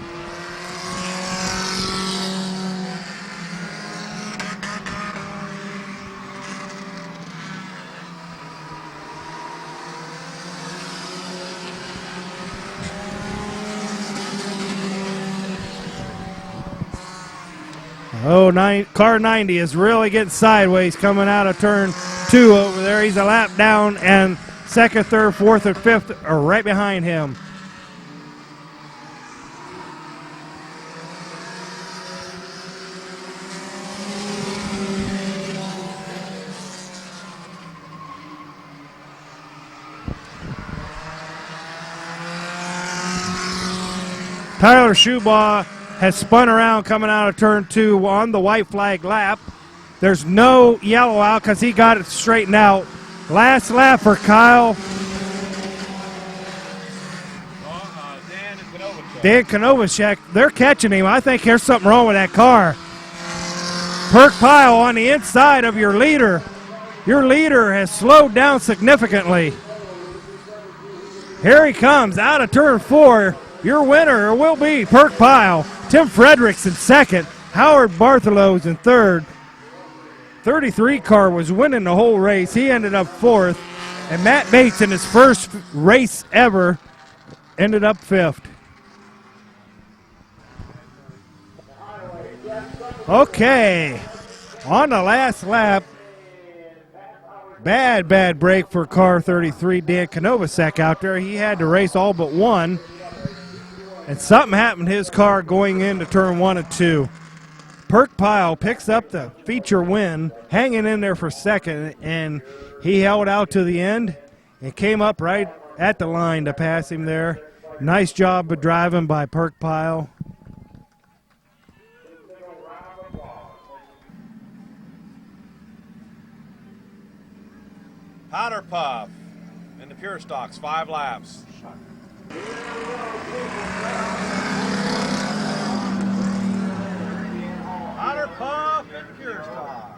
Car 90 is really getting sideways coming out of turn 2 over there. He's a lap down, and second, third, fourth, and fifth are right behind him. Tyler Schubaugh has spun around coming out of turn 2 on the white flag lap. There's no yellow out because he got it straightened out. Last lap for Kyle. Dan Konovacek, they're catching him. I think there's something wrong with that car. Perk Pyle on the inside of your leader. Your leader has slowed down significantly. Here he comes out of turn 4. Your winner will be Perk Pyle. Tim Fredericks in second. Howard Bartholow's in third. 33 car was winning the whole race. He ended up fourth. And Matt Bates, in his first race ever, ended up fifth. Okay, on the last lap, bad break for car 33, Dan Konovacek out there. He had to race all but one, and something happened to his car going into turn 1 and 2. Perk Pyle picks up the feature win, hanging in there for second, and he held out to the end and came up right at the line to pass him there. Nice job of driving by Perk Pyle. Powder Puff in the Pure Stocks, 5 laps. Powder Puff and Pure Stock.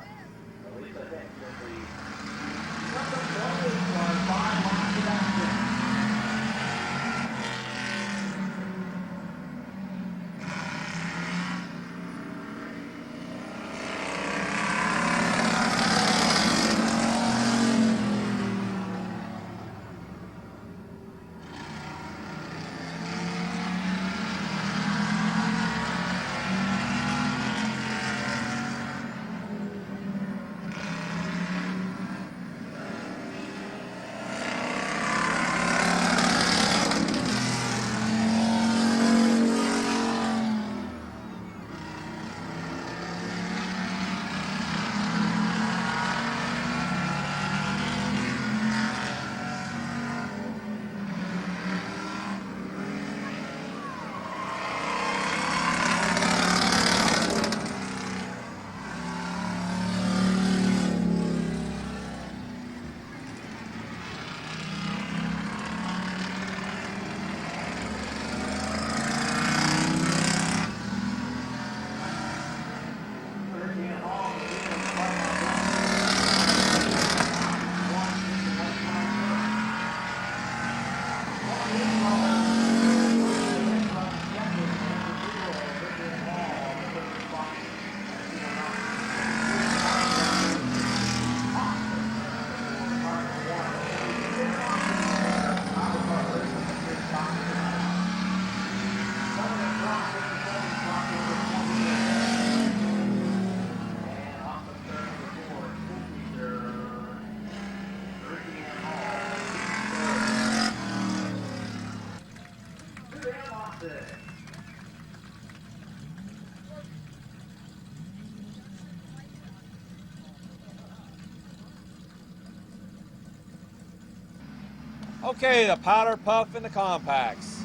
Okay, the powder puff and the compacts.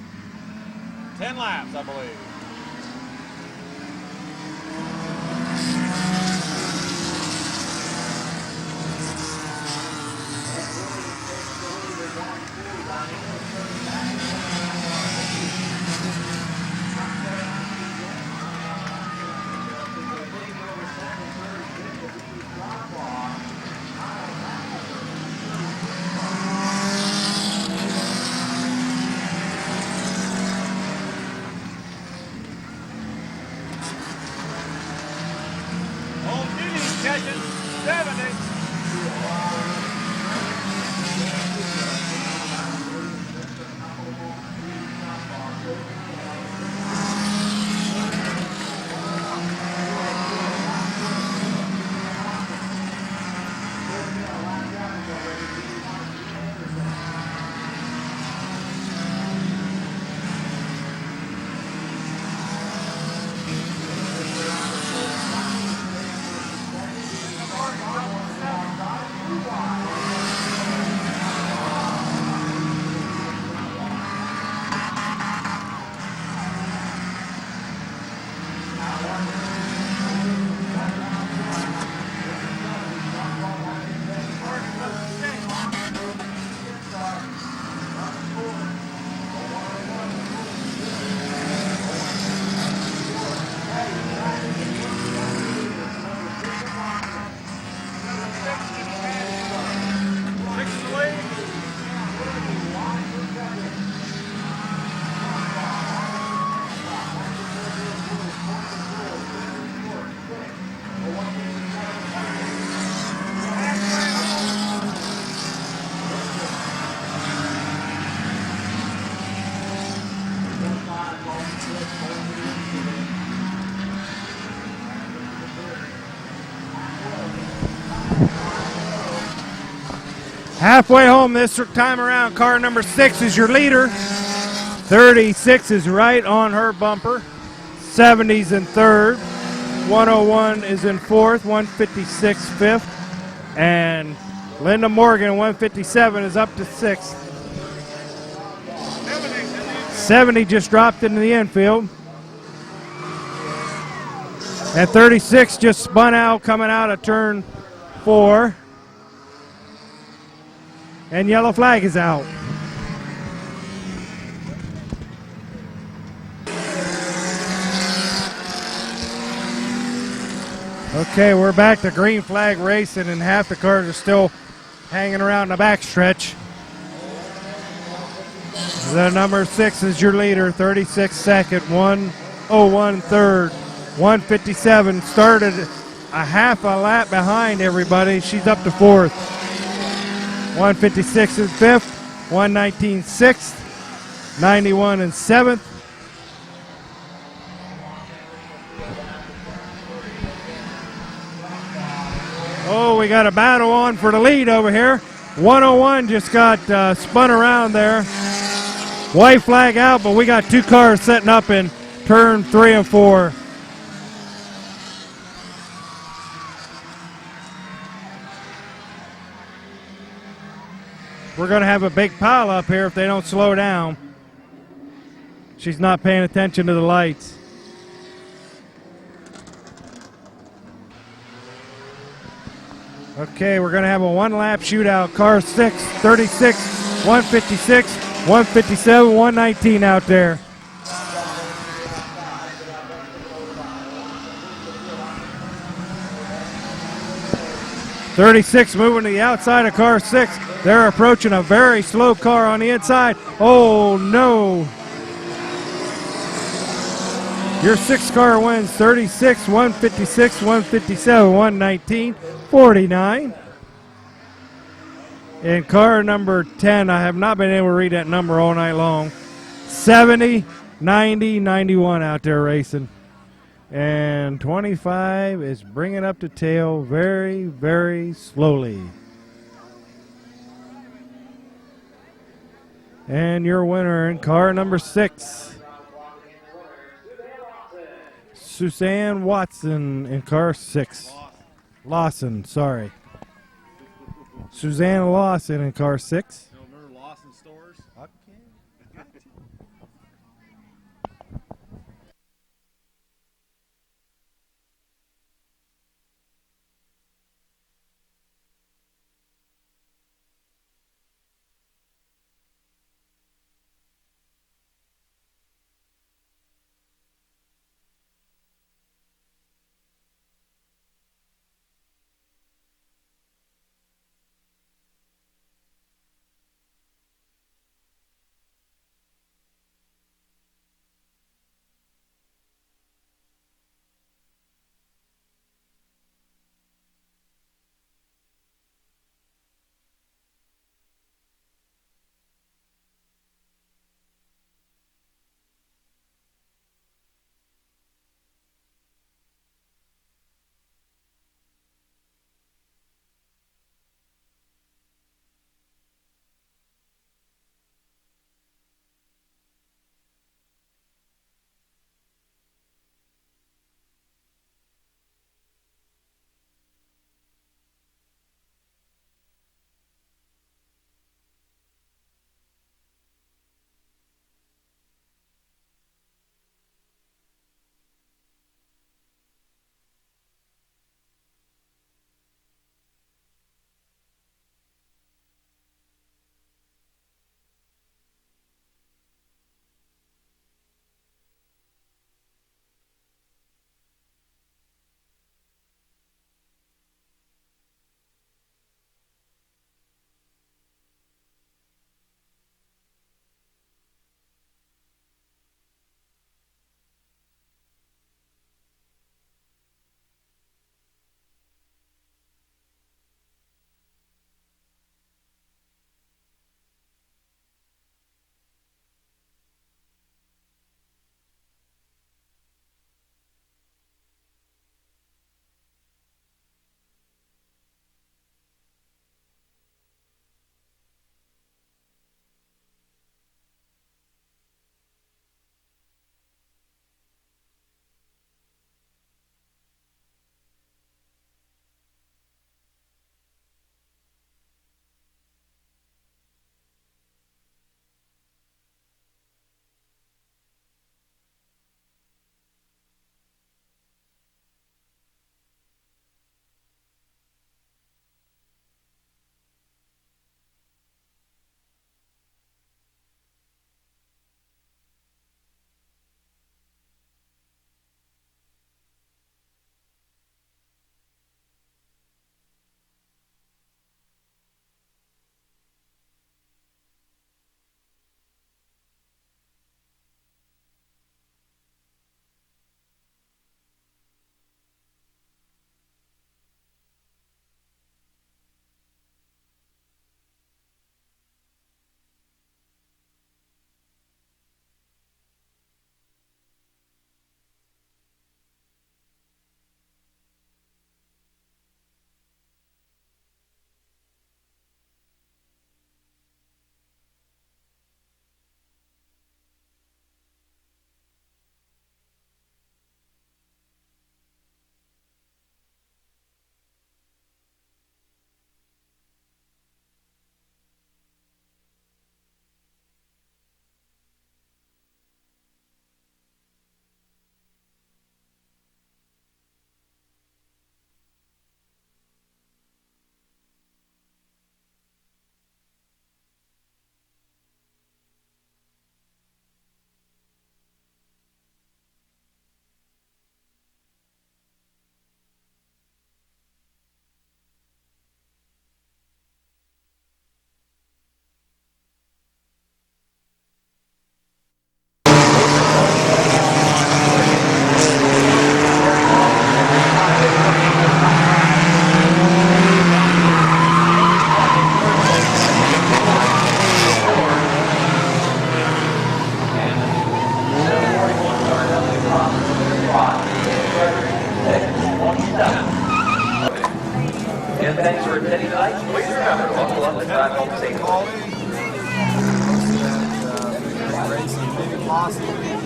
10 laps, I believe. Catching 70. Halfway home this time around, car number 6 is your leader. 36 is right on her bumper. 70's in third. 101 is in fourth. 156 fifth. And Linda Morgan, 157, is up to sixth. 70 just dropped into the infield. And 36 just spun out coming out of turn 4. And yellow flag is out. Okay, we're back to green flag racing, and half the cars are still hanging around the backstretch. The number 6 is your leader, 36 second, 101 third, 157 started a half a lap behind everybody. She's up to fourth. 156 in fifth, 119 sixth, 91 in seventh. Oh, we got a battle on for the lead over here. 101 just got spun around there. White flag out, but we got 2 cars setting up in turn 3 and 4. We're going to have a big pile up here if they don't slow down. She's not paying attention to the lights. Okay, we're going to have a one-lap shootout. Car 6, 36, 156, 157, 119 out there. .36 moving to the outside of car 6. They're approaching a very slow car on the inside. Oh, no. Your 6 car wins 36, 156, 157, 119, 49. And car number 10, I have not been able to read that number all night long. 70, 90, 91 out there racing. And 25 is bringing up the tail very, very slowly. And your winner in car number 6, Suzanne Watson in car 6. Lawson, sorry. Suzanne Lawson in car 6. Remember Lawson Stores?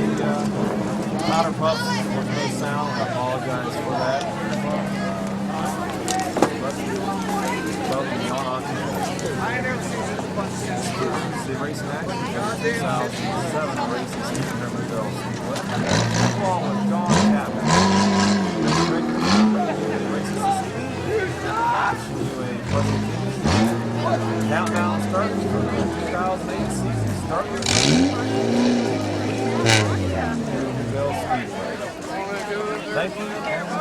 the powder puffs with no sound. I apologize for that. The racing action comes 2007 racing season here at Mid-Vid Speedway. Along with John Chapman. Races this evening. Wishing you a pleasant evening. Countdown starts for the 2008 season. Start your Mid-Vid Speedway. Thank you.